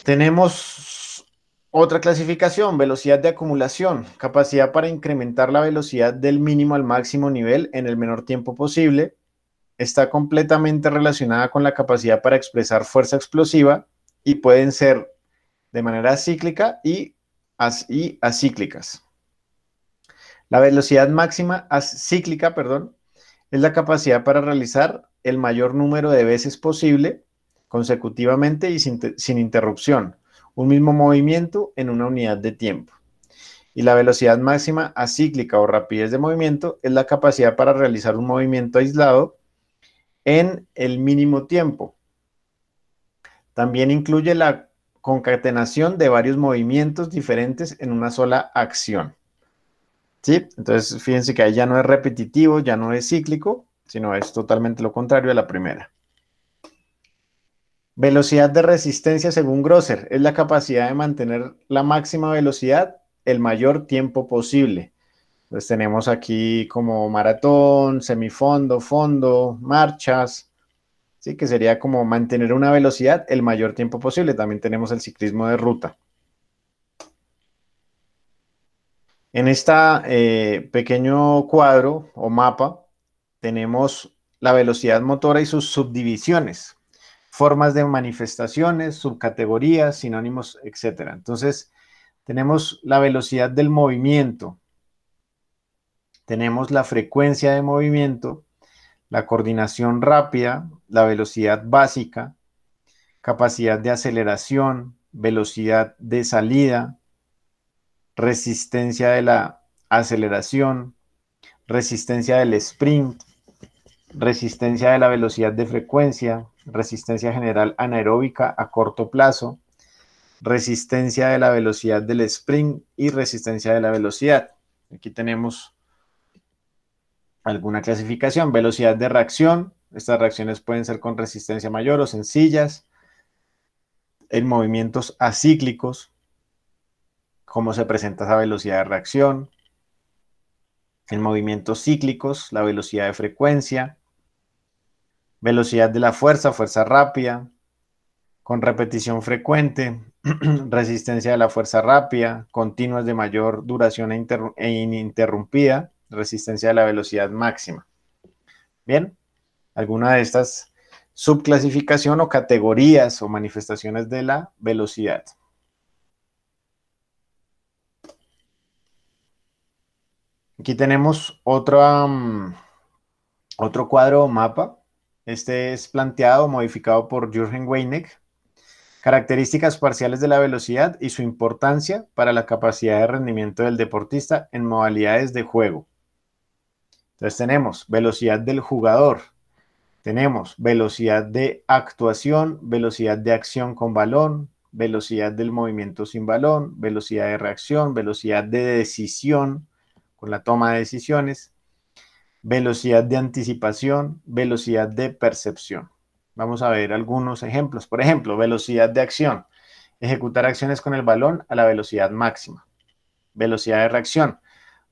A: Tenemos otra clasificación, velocidad de acumulación, capacidad para incrementar la velocidad del mínimo al máximo nivel en el menor tiempo posible. Está completamente relacionada con la capacidad para expresar fuerza explosiva y pueden ser de manera cíclica y y acíclicas. La velocidad máxima cíclica, perdón, es la capacidad para realizar el mayor número de veces posible, consecutivamente y sin interrupción, un mismo movimiento en una unidad de tiempo. Y la velocidad máxima acíclica o rapidez de movimiento es la capacidad para realizar un movimiento aislado en el mínimo tiempo. También incluye la concatenación de varios movimientos diferentes en una sola acción. ¿Sí? Entonces, fíjense que ahí ya no es repetitivo, ya no es cíclico, sino es totalmente lo contrario a la primera. Velocidad de resistencia según Grosser es la capacidad de mantener la máxima velocidad el mayor tiempo posible. Entonces tenemos aquí como maratón, semifondo, fondo, marchas, ¿sí? Que sería como mantener una velocidad el mayor tiempo posible. También tenemos el ciclismo de ruta. En este pequeño cuadro o mapa tenemos la velocidad motora y sus subdivisiones, formas de manifestaciones, subcategorías, sinónimos, etc. Entonces, tenemos la velocidad del movimiento, tenemos la frecuencia de movimiento, la coordinación rápida, la velocidad básica, capacidad de aceleración, velocidad de salida, resistencia de la aceleración, resistencia del sprint, resistencia de la velocidad de frecuencia, resistencia general anaeróbica a corto plazo, resistencia de la velocidad del sprint y resistencia de la velocidad. Aquí tenemos alguna clasificación. Velocidad de reacción. Estas reacciones pueden ser con resistencia mayor o sencillas. En movimientos acíclicos, cómo se presenta esa velocidad de reacción. En movimientos cíclicos, la velocidad de frecuencia. Velocidad de la fuerza, fuerza rápida. Con repetición frecuente, resistencia de la fuerza rápida, continuas de mayor duración e ininterrumpida, resistencia de la velocidad máxima. Bien, alguna de estas subclasificación o categorías o manifestaciones de la velocidad. Aquí tenemos otro cuadro o mapa. Este es planteado, modificado por Jürgen Weineck. Características parciales de la velocidad y su importancia para la capacidad de rendimiento del deportista en modalidades de juego. Entonces tenemos velocidad del jugador, tenemos velocidad de actuación, velocidad de acción con balón, velocidad del movimiento sin balón, velocidad de reacción, velocidad de decisión con la toma de decisiones, velocidad de anticipación, velocidad de percepción. Vamos a ver algunos ejemplos. Por ejemplo, velocidad de acción. Ejecutar acciones con el balón a la velocidad máxima. Velocidad de reacción.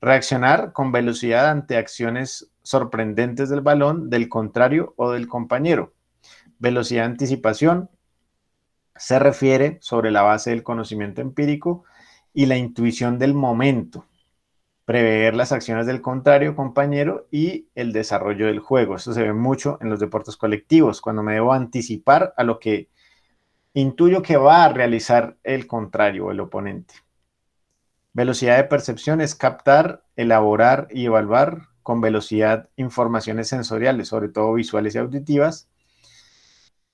A: Reaccionar con velocidad ante acciones sorprendentes del balón, del contrario o del compañero. Velocidad de anticipación. Se refiere sobre la base del conocimiento empírico y la intuición del momento. Prever las acciones del contrario compañero y el desarrollo del juego. Esto se ve mucho en los deportes colectivos, cuando me debo anticipar a lo que intuyo que va a realizar el contrario o el oponente. Velocidad de percepción es captar, elaborar y evaluar con velocidad informaciones sensoriales, sobre todo visuales y auditivas,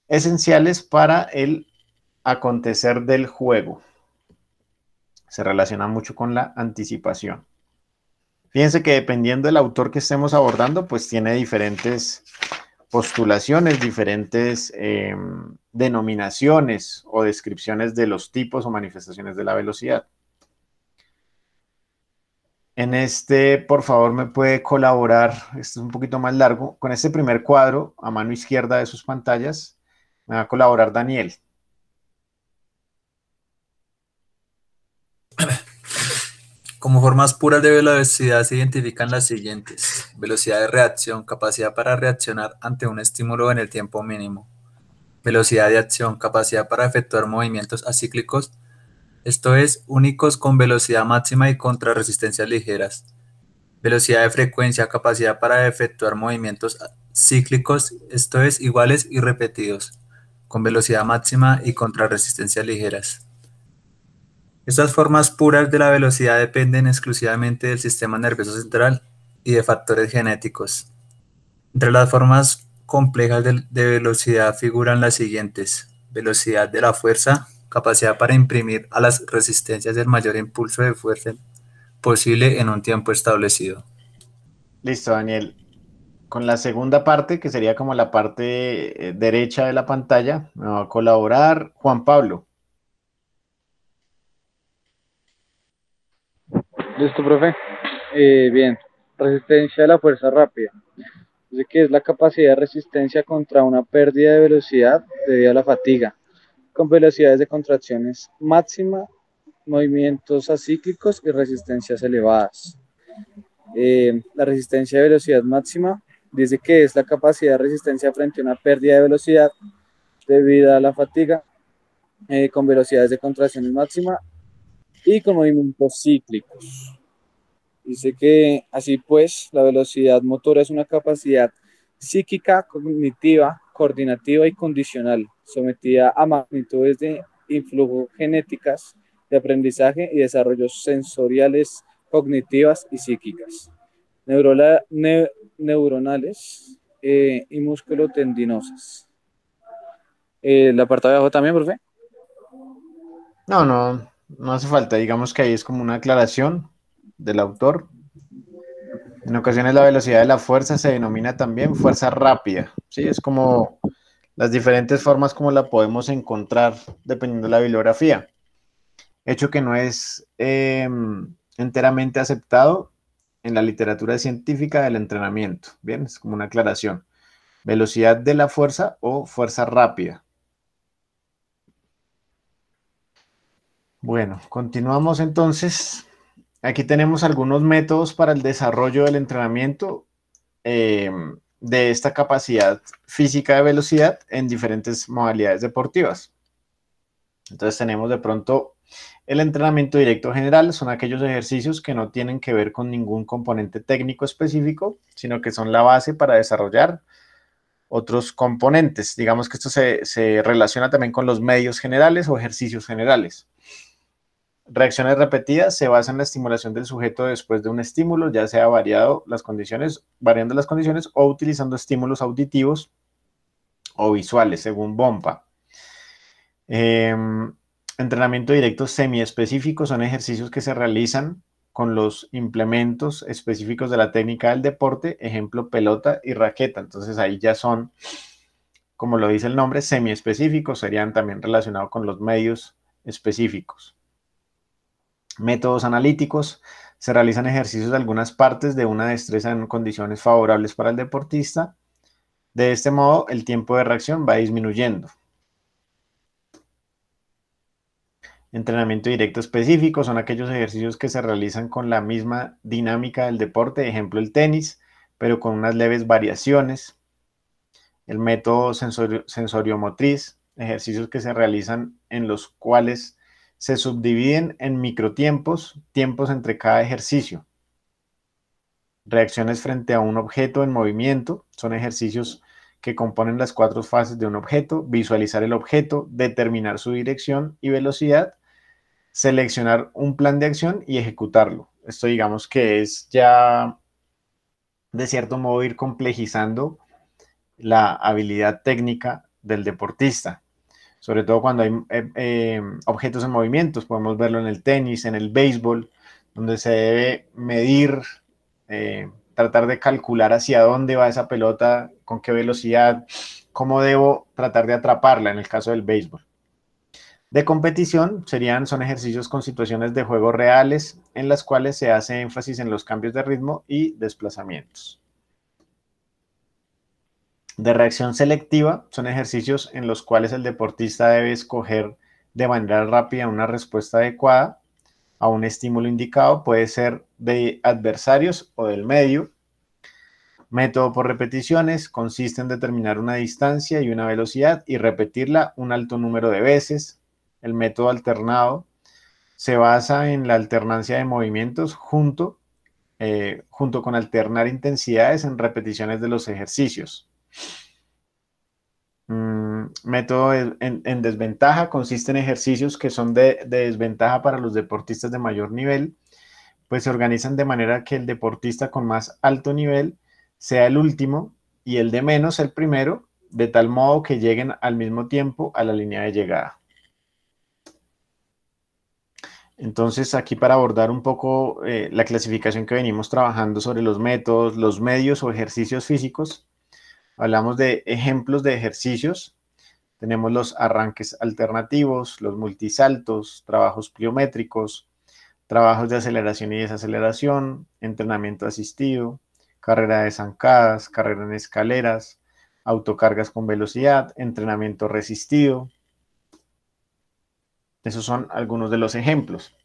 A: esenciales para el acontecer del juego. Se relaciona mucho con la anticipación. Fíjense que dependiendo del autor que estemos abordando, pues tiene diferentes postulaciones, diferentes denominaciones o descripciones de los tipos o manifestaciones de la velocidad. En este, por favor, me puede colaborar, este es un poquito más largo, con este primer cuadro a mano izquierda de sus pantallas, me va a colaborar Daniel.
J: Como formas puras de velocidad se identifican las siguientes: velocidad de reacción, capacidad para reaccionar ante un estímulo en el tiempo mínimo. Velocidad de acción, capacidad para efectuar movimientos acíclicos, esto es, únicos con velocidad máxima y contra resistencias ligeras. Velocidad de frecuencia, capacidad para efectuar movimientos cíclicos, esto es, iguales y repetidos, con velocidad máxima y contra resistencias ligeras. Estas formas puras de la velocidad dependen exclusivamente del sistema nervioso central y de factores genéticos. Entre las formas complejas de velocidad figuran las siguientes: velocidad de la fuerza, capacidad para imprimir a las resistencias el mayor impulso de fuerza posible en un tiempo establecido.
A: Listo, Daniel. Con la segunda parte, que sería como la parte derecha de la pantalla, me va a colaborar Juan Pablo.
K: Listo, profe. Bien, resistencia de la fuerza rápida. Dice que es la capacidad de resistencia contra una pérdida de velocidad debido a la fatiga, con velocidades de contracciones máxima, movimientos acíclicos y resistencias elevadas. La resistencia de velocidad máxima dice que es la capacidad de resistencia frente a una pérdida de velocidad debido a la fatiga, con velocidades de contracciones máxima y con movimientos cíclicos. Dice que así pues, la velocidad motora es una capacidad psíquica, cognitiva, coordinativa y condicional, sometida a magnitudes de influjo genéticas, de aprendizaje y desarrollos sensoriales, cognitivas y psíquicas, neuronales y musculotendinosas. ¿El apartado de abajo también, profe?
A: No hace falta. Digamos que ahí es como una aclaración del autor. En ocasiones la velocidad de la fuerza se denomina también fuerza rápida, ¿sí? Es como las diferentes formas como la podemos encontrar dependiendo de la bibliografía. Hecho que no es enteramente aceptado en la literatura científica del entrenamiento. Bien, es como una aclaración. Velocidad de la fuerza o fuerza rápida. Bueno, continuamos entonces. Aquí tenemos algunos métodos para el desarrollo del entrenamiento de esta capacidad física de velocidad en diferentes modalidades deportivas. Entonces tenemos de pronto el entrenamiento directo general, son aquellos ejercicios que no tienen que ver con ningún componente técnico específico, sino que son la base para desarrollar otros componentes. Digamos que esto se relaciona también con los medios generales o ejercicios generales. Reacciones repetidas se basan en la estimulación del sujeto después de un estímulo, ya sea variando las condiciones o utilizando estímulos auditivos o visuales, según Bompa. Entrenamiento directo semiespecífico son ejercicios que se realizan con los implementos específicos de la técnica del deporte, ejemplo, pelota y raqueta. Entonces ahí ya son, como lo dice el nombre, semiespecíficos, serían también relacionados con los medios específicos. Métodos analíticos, se realizan ejercicios de algunas partes de una destreza en condiciones favorables para el deportista. De este modo, el tiempo de reacción va disminuyendo. Entrenamiento directo específico son aquellos ejercicios que se realizan con la misma dinámica del deporte, ejemplo el tenis, pero con unas leves variaciones. El método sensoriomotriz, ejercicios que se realizan en los cuales se subdividen en microtiempos, tiempos entre cada ejercicio. Reacciones frente a un objeto en movimiento, son ejercicios que componen las 4 fases de un objeto: visualizar el objeto, determinar su dirección y velocidad, seleccionar un plan de acción y ejecutarlo. Esto digamos que es ya de cierto modo ir complejizando la habilidad técnica del deportista, sobre todo cuando hay objetos en movimientos. Podemos verlo en el tenis, en el béisbol, donde se debe medir, tratar de calcular hacia dónde va esa pelota, con qué velocidad, cómo debo tratar de atraparla en el caso del béisbol. De competición son ejercicios con situaciones de juego reales en las cuales se hace énfasis en los cambios de ritmo y desplazamientos. De reacción selectiva son ejercicios en los cuales el deportista debe escoger de manera rápida una respuesta adecuada a un estímulo indicado, puede ser de adversarios o del medio. Método por repeticiones consiste en determinar una distancia y una velocidad y repetirla un alto número de veces. El método alternado se basa en la alternancia de movimientos junto con alternar intensidades en repeticiones de los ejercicios. método en desventaja consiste en ejercicios que son de desventaja para los deportistas de mayor nivel, pues se organizan de manera que el deportista con más alto nivel sea el último y el de menos el primero, de tal modo que lleguen al mismo tiempo a la línea de llegada. Entonces, aquí para abordar un poco la clasificación que venimos trabajando sobre los métodos, los medios o ejercicios físicos, hablamos de ejemplos de ejercicios. Tenemos los arranques alternativos, los multisaltos, trabajos pliométricos, trabajos de aceleración y desaceleración, entrenamiento asistido, carrera de zancadas, carrera en escaleras, autocargas con velocidad, entrenamiento resistido. Esos son algunos de los ejemplos.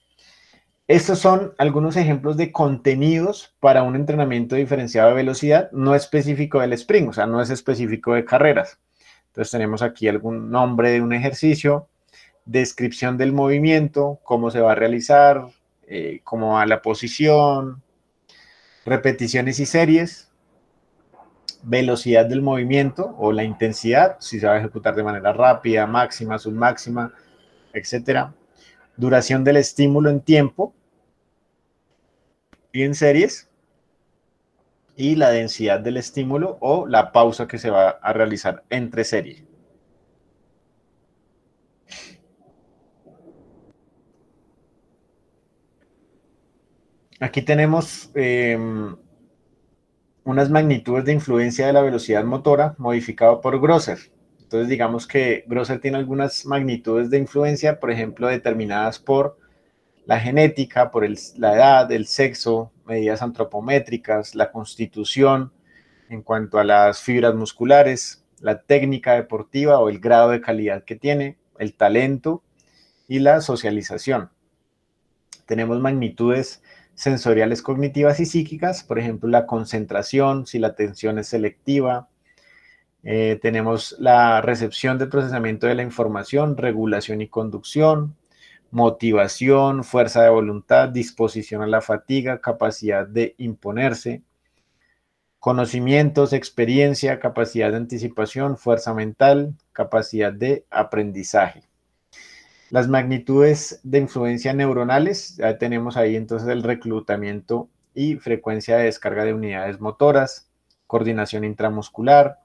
A: Estos son algunos ejemplos de contenidos para un entrenamiento diferenciado de velocidad, no específico del sprint, o sea, no es específico de carreras. Entonces tenemos aquí algún nombre de un ejercicio, descripción del movimiento, cómo se va a realizar, cómo va la posición, repeticiones y series, velocidad del movimiento o la intensidad, si se va a ejecutar de manera rápida, máxima, submáxima, etcétera. Duración del estímulo en tiempo y en series, y la densidad del estímulo o la pausa que se va a realizar entre series. Aquí tenemos unas magnitudes de influencia de la velocidad motora modificado por Grosser. Entonces digamos que Grosser tiene algunas magnitudes de influencia, por ejemplo, determinadas por la genética, por la edad, el sexo, medidas antropométricas, la constitución en cuanto a las fibras musculares, la técnica deportiva o el grado de calidad que tiene, el talento y la socialización. Tenemos magnitudes sensoriales cognitivas y psíquicas, por ejemplo, la concentración, si la atención es selectiva. Tenemos la recepción del procesamiento de la información, regulación y conducción, motivación, fuerza de voluntad, disposición a la fatiga, capacidad de imponerse, conocimientos, experiencia, capacidad de anticipación, fuerza mental, capacidad de aprendizaje. Las magnitudes de influencia neuronales, ya tenemos ahí entonces el reclutamiento y frecuencia de descarga de unidades motoras, coordinación intramuscular,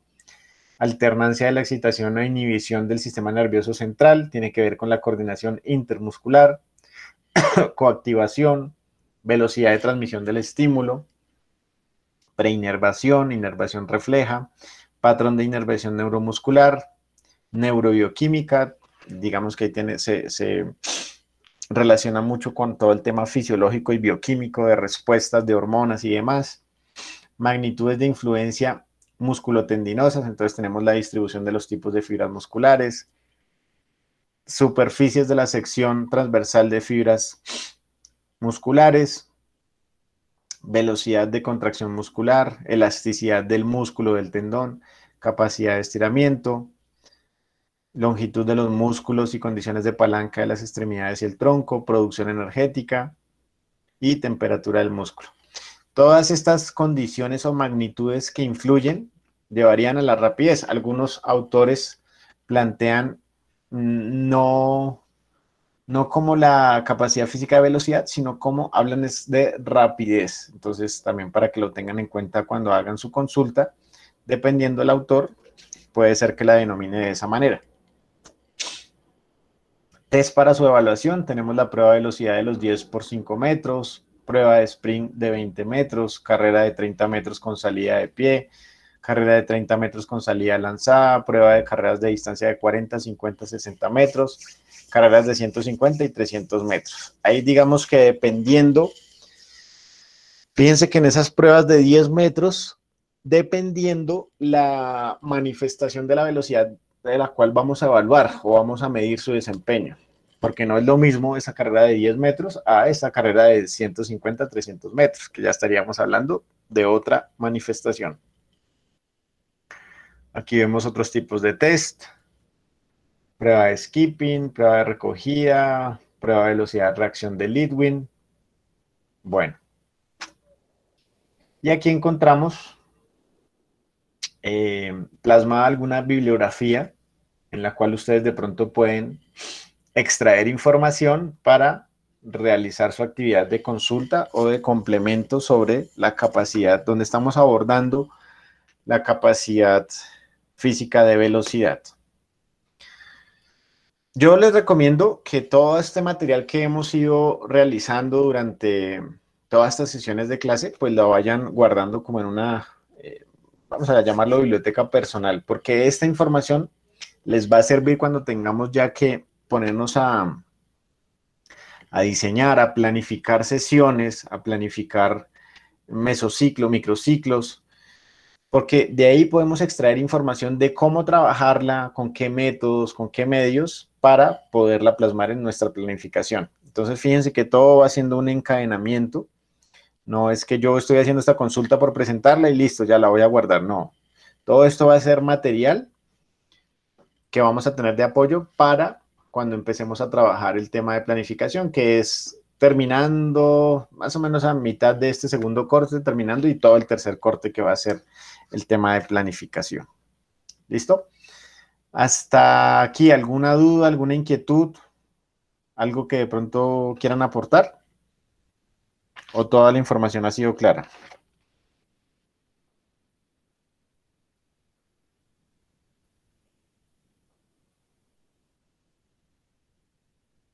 A: alternancia de la excitación o inhibición del sistema nervioso central, tiene que ver con la coordinación intermuscular, coactivación, velocidad de transmisión del estímulo, preinervación, inervación refleja, patrón de inervación neuromuscular, neurobioquímica, digamos que ahí se relaciona mucho con todo el tema fisiológico y bioquímico de respuestas de hormonas y demás, magnitudes de influencia musculotendinosas, entonces tenemos la distribución de los tipos de fibras musculares, superficies de la sección transversal de fibras musculares, velocidad de contracción muscular, elasticidad del músculo del tendón, capacidad de estiramiento, longitud de los músculos y condiciones de palanca de las extremidades y el tronco, producción energética y temperatura del músculo. Todas estas condiciones o magnitudes que influyen llevarían a la rapidez. Algunos autores plantean no como la capacidad física de velocidad, sino como hablan de rapidez. Entonces, también para que lo tengan en cuenta cuando hagan su consulta, dependiendo del autor, puede ser que la denomine de esa manera. Test para su evaluación, tenemos la prueba de velocidad de los 10 por 5 metros, prueba de sprint de 20 metros, carrera de 30 metros con salida de pie, carrera de 30 metros con salida lanzada, prueba de carreras de distancia de 40, 50, 60 metros, carreras de 150 y 300 metros. Ahí digamos que dependiendo, fíjense que en esas pruebas de 10 metros, dependiendo la manifestación de la velocidad de la cual vamos a evaluar o vamos a medir su desempeño, porque no es lo mismo esa carrera de 10 metros a esa carrera de 150, 300 metros, que ya estaríamos hablando de otra manifestación. Aquí vemos otros tipos de test, prueba de skipping, prueba de recogida, prueba de velocidad de reacción de Litwin. Bueno, y aquí encontramos plasmada alguna bibliografía en la cual ustedes de pronto pueden extraer información para realizar su actividad de consulta o de complemento sobre la capacidad, donde estamos abordando la capacidad física de velocidad. Yo les recomiendo que todo este material que hemos ido realizando durante todas estas sesiones de clase, pues lo vayan guardando como en una, vamos a llamarlo biblioteca personal, porque esta información les va a servir cuando tengamos ya que ponernos a diseñar, a planificar sesiones, a planificar mesociclos, microciclos, porque de ahí podemos extraer información de cómo trabajarla, con qué métodos, con qué medios, para poderla plasmar en nuestra planificación. Entonces, fíjense que todo va siendo un encadenamiento. No es que yo estoy haciendo esta consulta por presentarla y listo, ya la voy a guardar. No. Todo esto va a ser material que vamos a tener de apoyo para cuando empecemos a trabajar el tema de planificación, que es terminando más o menos a mitad de este segundo corte, terminando, y todo el tercer corte que va a ser el tema de planificación. ¿Listo? Hasta aquí, ¿alguna duda, alguna inquietud? ¿Algo que de pronto quieran aportar? ¿O toda la información ha sido clara?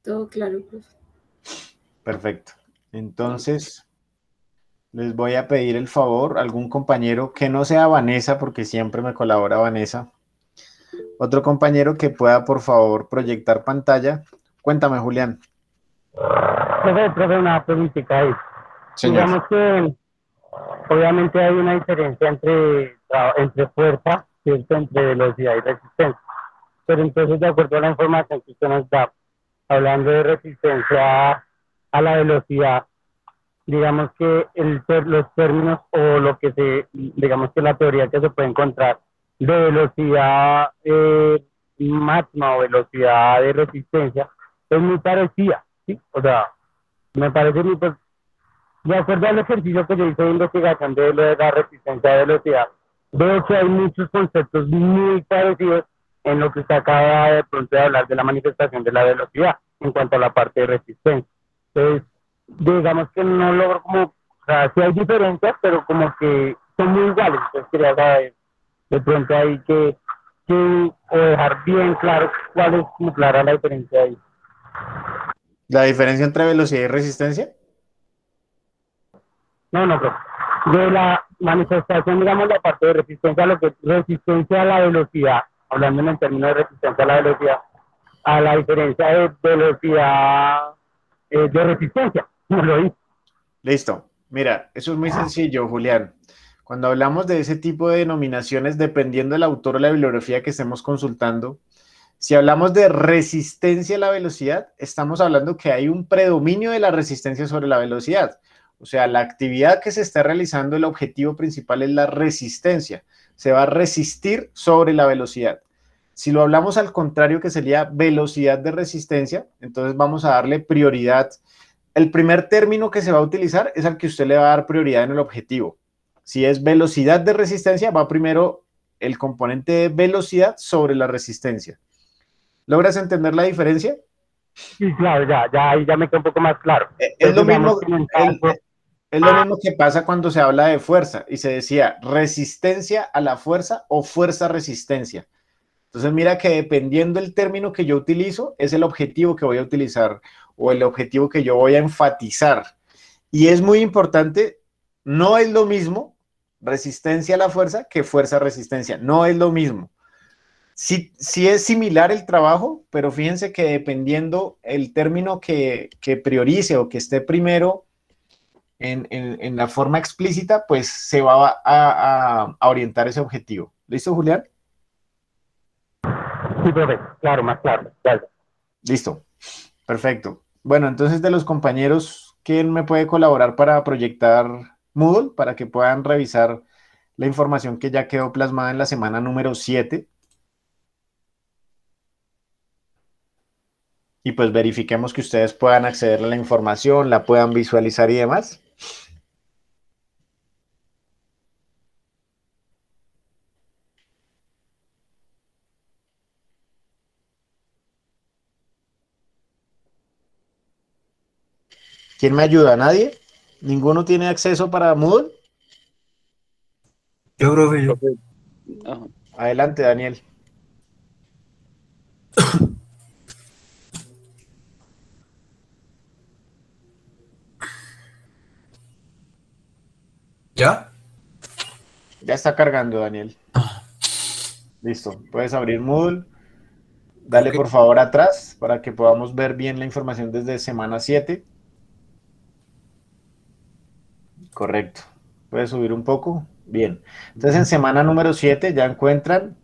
B: Todo claro, profe.
A: Perfecto. Entonces, les voy a pedir el favor, algún compañero que no sea Vanessa, porque siempre me colabora Vanessa. Otro compañero que pueda, por favor, proyectar pantalla. Cuéntame, Julián.
I: Profe, una preguntita ahí.
A: Señor.
I: Digamos que obviamente hay una diferencia entre fuerza, ¿cierto? Entre velocidad y resistencia. Pero entonces, de acuerdo a la información que usted nos da, hablando de resistencia a la velocidad, digamos que los términos o lo que digamos que la teoría que se puede encontrar de velocidad máxima o velocidad de resistencia es muy parecida, ¿sí? O sea, me parece muy, pues, de acuerdo al ejercicio que yo hice de investigación de lo de la resistencia de velocidad, veo que hay muchos conceptos muy parecidos en lo que usted acaba de pronto de hablar de la manifestación de la velocidad en cuanto a la parte de resistencia. Entonces, digamos que no logro como, o sea, sí hay diferencias, pero como que son muy iguales. Entonces quería saber de pronto ahí o dejar bien claro cuál es como clara la diferencia ahí.
A: ¿La diferencia entre velocidad y resistencia?
I: No, pero de la manifestación, digamos, la parte de resistencia, lo que es resistencia a la velocidad, hablando en el término de resistencia a la velocidad, a la diferencia de velocidad de resistencia, como lo dice.
A: Listo. Mira, eso es muy sencillo, Julián. Cuando hablamos de ese tipo de denominaciones, dependiendo del autor o la bibliografía que estemos consultando, si hablamos de resistencia a la velocidad, estamos hablando que hay un predominio de la resistencia sobre la velocidad. O sea, la actividad que se está realizando, el objetivo principal es la resistencia. Se va a resistir sobre la velocidad. Si lo hablamos al contrario, que sería velocidad de resistencia, entonces vamos a darle prioridad. El primer término que se va a utilizar es al que usted le va a dar prioridad en el objetivo. Si es velocidad de resistencia, va primero el componente de velocidad sobre la resistencia. ¿Logras entender la diferencia?
I: Sí, claro, ahí ya me queda un poco más claro.
A: Es lo mismo que pasa cuando se habla de fuerza y se decía resistencia a la fuerza o fuerza-resistencia. Entonces mira que dependiendo del término que yo utilizo, es el objetivo que voy a utilizar o el objetivo que yo voy a enfatizar. Y es muy importante, no es lo mismo resistencia a la fuerza que fuerza-resistencia, no es lo mismo. Sí, sí es similar el trabajo, pero fíjense que dependiendo el término que priorice o que esté primero en la forma explícita, pues se va a orientar ese objetivo. ¿Listo, Julián?
I: Sí, profe, claro, más claro. Claro.
A: Listo, perfecto. Bueno, entonces de los compañeros, ¿quién me puede colaborar para proyectar Moodle para que puedan revisar la información que ya quedó plasmada en la semana número 7? Y pues verifiquemos que ustedes puedan acceder a la información, la puedan visualizar y demás. ¿Quién me ayuda? ¿Nadie? ¿Ninguno tiene acceso para Moodle?
J: Yo, profe, yo.
D: Profe, ajá.
A: Adelante, Daniel.
J: ¿Ya?
A: Ya está cargando, Daniel. Listo. Puedes abrir Moodle. Dale
J: Ok.
A: por favor atrás para que podamos ver bien la información desde semana 7. Correcto. Puedes subir un poco. Bien. Entonces en semana número 7 ya encuentran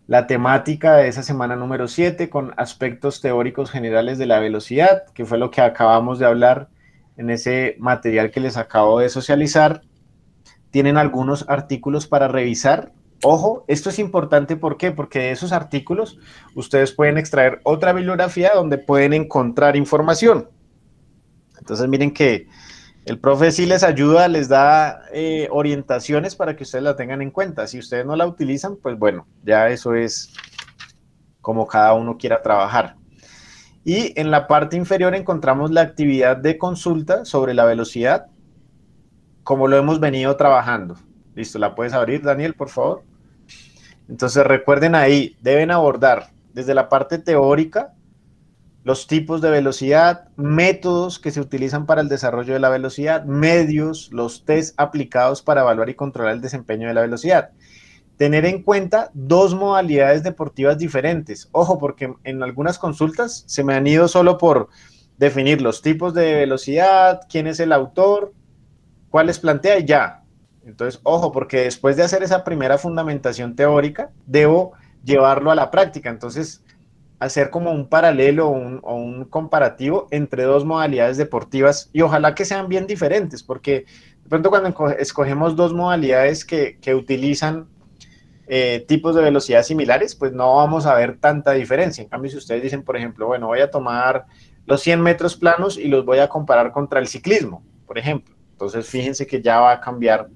A: la temática de esa semana número 7 con aspectos teóricos generales de la velocidad, que fue lo que acabamos de hablar en ese material que les acabo de socializar. Tienen algunos artículos para revisar. Ojo, esto es importante, ¿por qué? Porque de esos artículos ustedes pueden extraer otra bibliografía donde pueden encontrar información. Entonces miren que el profe sí les ayuda, les da orientaciones para que ustedes la tengan en cuenta. Si ustedes no la utilizan, pues bueno, ya eso es como cada uno quiera trabajar. Y en la parte inferior encontramos la actividad de consulta sobre la velocidad, como lo hemos venido trabajando. Listo, ¿la puedes abrir, Daniel, por favor? Entonces recuerden ahí, deben abordar desde la parte teórica los tipos de velocidad, métodos que se utilizan para el desarrollo de la velocidad, medios, los test aplicados para evaluar y controlar el desempeño de la velocidad. Tener en cuenta dos modalidades deportivas diferentes. Ojo, porque en algunas consultas se me han ido solo por definir los tipos de velocidad, quién es el autor, cuáles plantea y ya. Entonces, ojo, porque después de hacer esa primera fundamentación teórica, debo llevarlo a la práctica. Entonces, hacer como un paralelo o un comparativo entre dos modalidades deportivas y ojalá que sean bien diferentes, porque de pronto cuando escogemos dos modalidades que utilizan tipos de velocidad similares, pues no vamos a ver tanta diferencia. En cambio, si ustedes dicen, por ejemplo, bueno, voy a tomar los 100 metros planos y los voy a comparar contra el ciclismo, por ejemplo. Entonces, fíjense que ya va a cambiar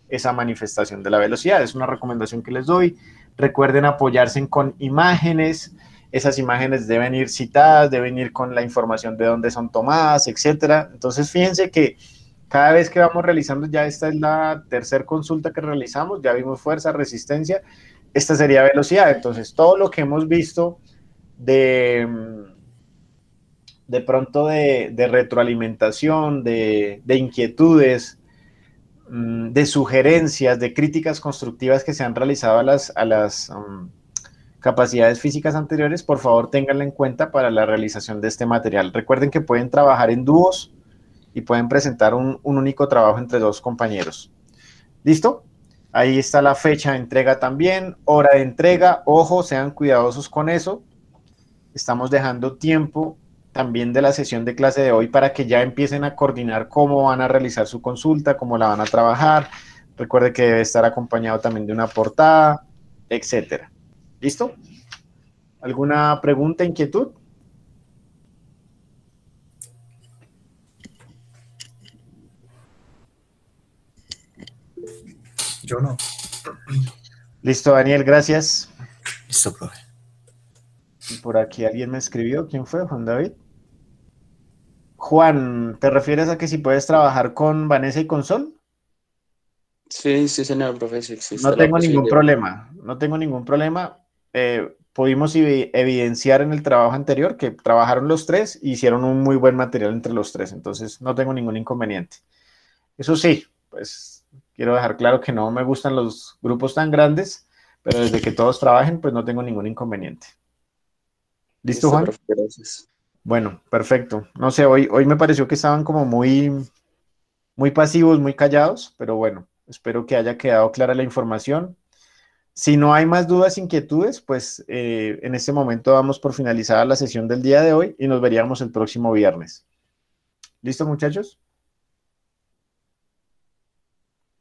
A: esa manifestación de la velocidad. Es una recomendación que les doy. Recuerden apoyarse con imágenes. Esas imágenes deben ir citadas, deben ir con la información de dónde son tomadas, etcétera. Entonces, fíjense que cada vez que vamos realizando, ya esta es la tercera consulta que realizamos, ya vimos fuerza, resistencia, esta sería velocidad. Entonces, todo lo que hemos visto de pronto de retroalimentación, de inquietudes, de sugerencias, de críticas constructivas que se han realizado a las capacidades físicas anteriores, por favor ténganla en cuenta para la realización de este material. Recuerden que pueden trabajar en dúos y pueden presentar un único trabajo entre dos compañeros. ¿Listo? Ahí está la fecha de entrega también, hora de entrega. Ojo, sean cuidadosos con eso. Estamos dejando tiempo también de la sesión de clase de hoy para que ya empiecen a coordinar cómo van a realizar su consulta, cómo la van a trabajar. Recuerde que debe estar acompañado también de una portada, etcétera. ¿Listo? ¿Alguna pregunta, inquietud?
J: Yo no.
A: Listo, Daniel, gracias.
J: Listo, profe.
A: Por aquí alguien me escribió. ¿Quién fue? ¿Juan David? Juan, ¿te refieres a que si puedes trabajar con Vanessa y con Sol?
D: Sí, sí, señor profe, sí existe
A: No
D: la
A: tengo ningún
D: posibilidad.
A: problema, no tengo ningún problema. Pudimos evidenciar en el trabajo anterior que trabajaron los tres y hicieron un muy buen material entre los tres, entonces no tengo ningún inconveniente. Eso sí, pues quiero dejar claro que no me gustan los grupos tan grandes, pero desde que todos trabajen, pues no tengo ningún inconveniente. ¿Listo, Juan?
D: Profe, gracias.
A: Bueno, perfecto. No sé, hoy me pareció que estaban como muy pasivos, muy callados, pero bueno, espero que haya quedado clara la información. Si no hay más dudas, inquietudes, pues en este momento damos por finalizada la sesión del día de hoy y nos veríamos el próximo viernes. ¿Listo, muchachos?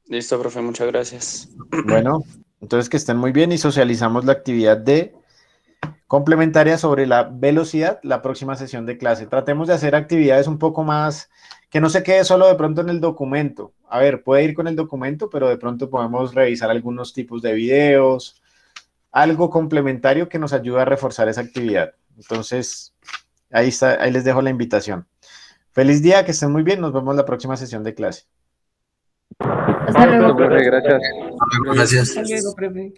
D: Listo, profe, muchas gracias.
A: Bueno, entonces que estén muy bien y socializamos la actividad de complementaria sobre la velocidad la próxima sesión de clase. Tratemos de hacer actividades un poco más, que no se quede solo de pronto en el documento. A ver, puede ir con el documento, pero de pronto podemos revisar algunos tipos de videos, algo complementario que nos ayude a reforzar esa actividad. Entonces, ahí está, ahí les dejo la invitación. Feliz día, que estén muy bien. Nos vemos en la próxima sesión de clase.
E: Hasta luego.
K: Profe, gracias.
J: Gracias.
B: Hasta luego, profe.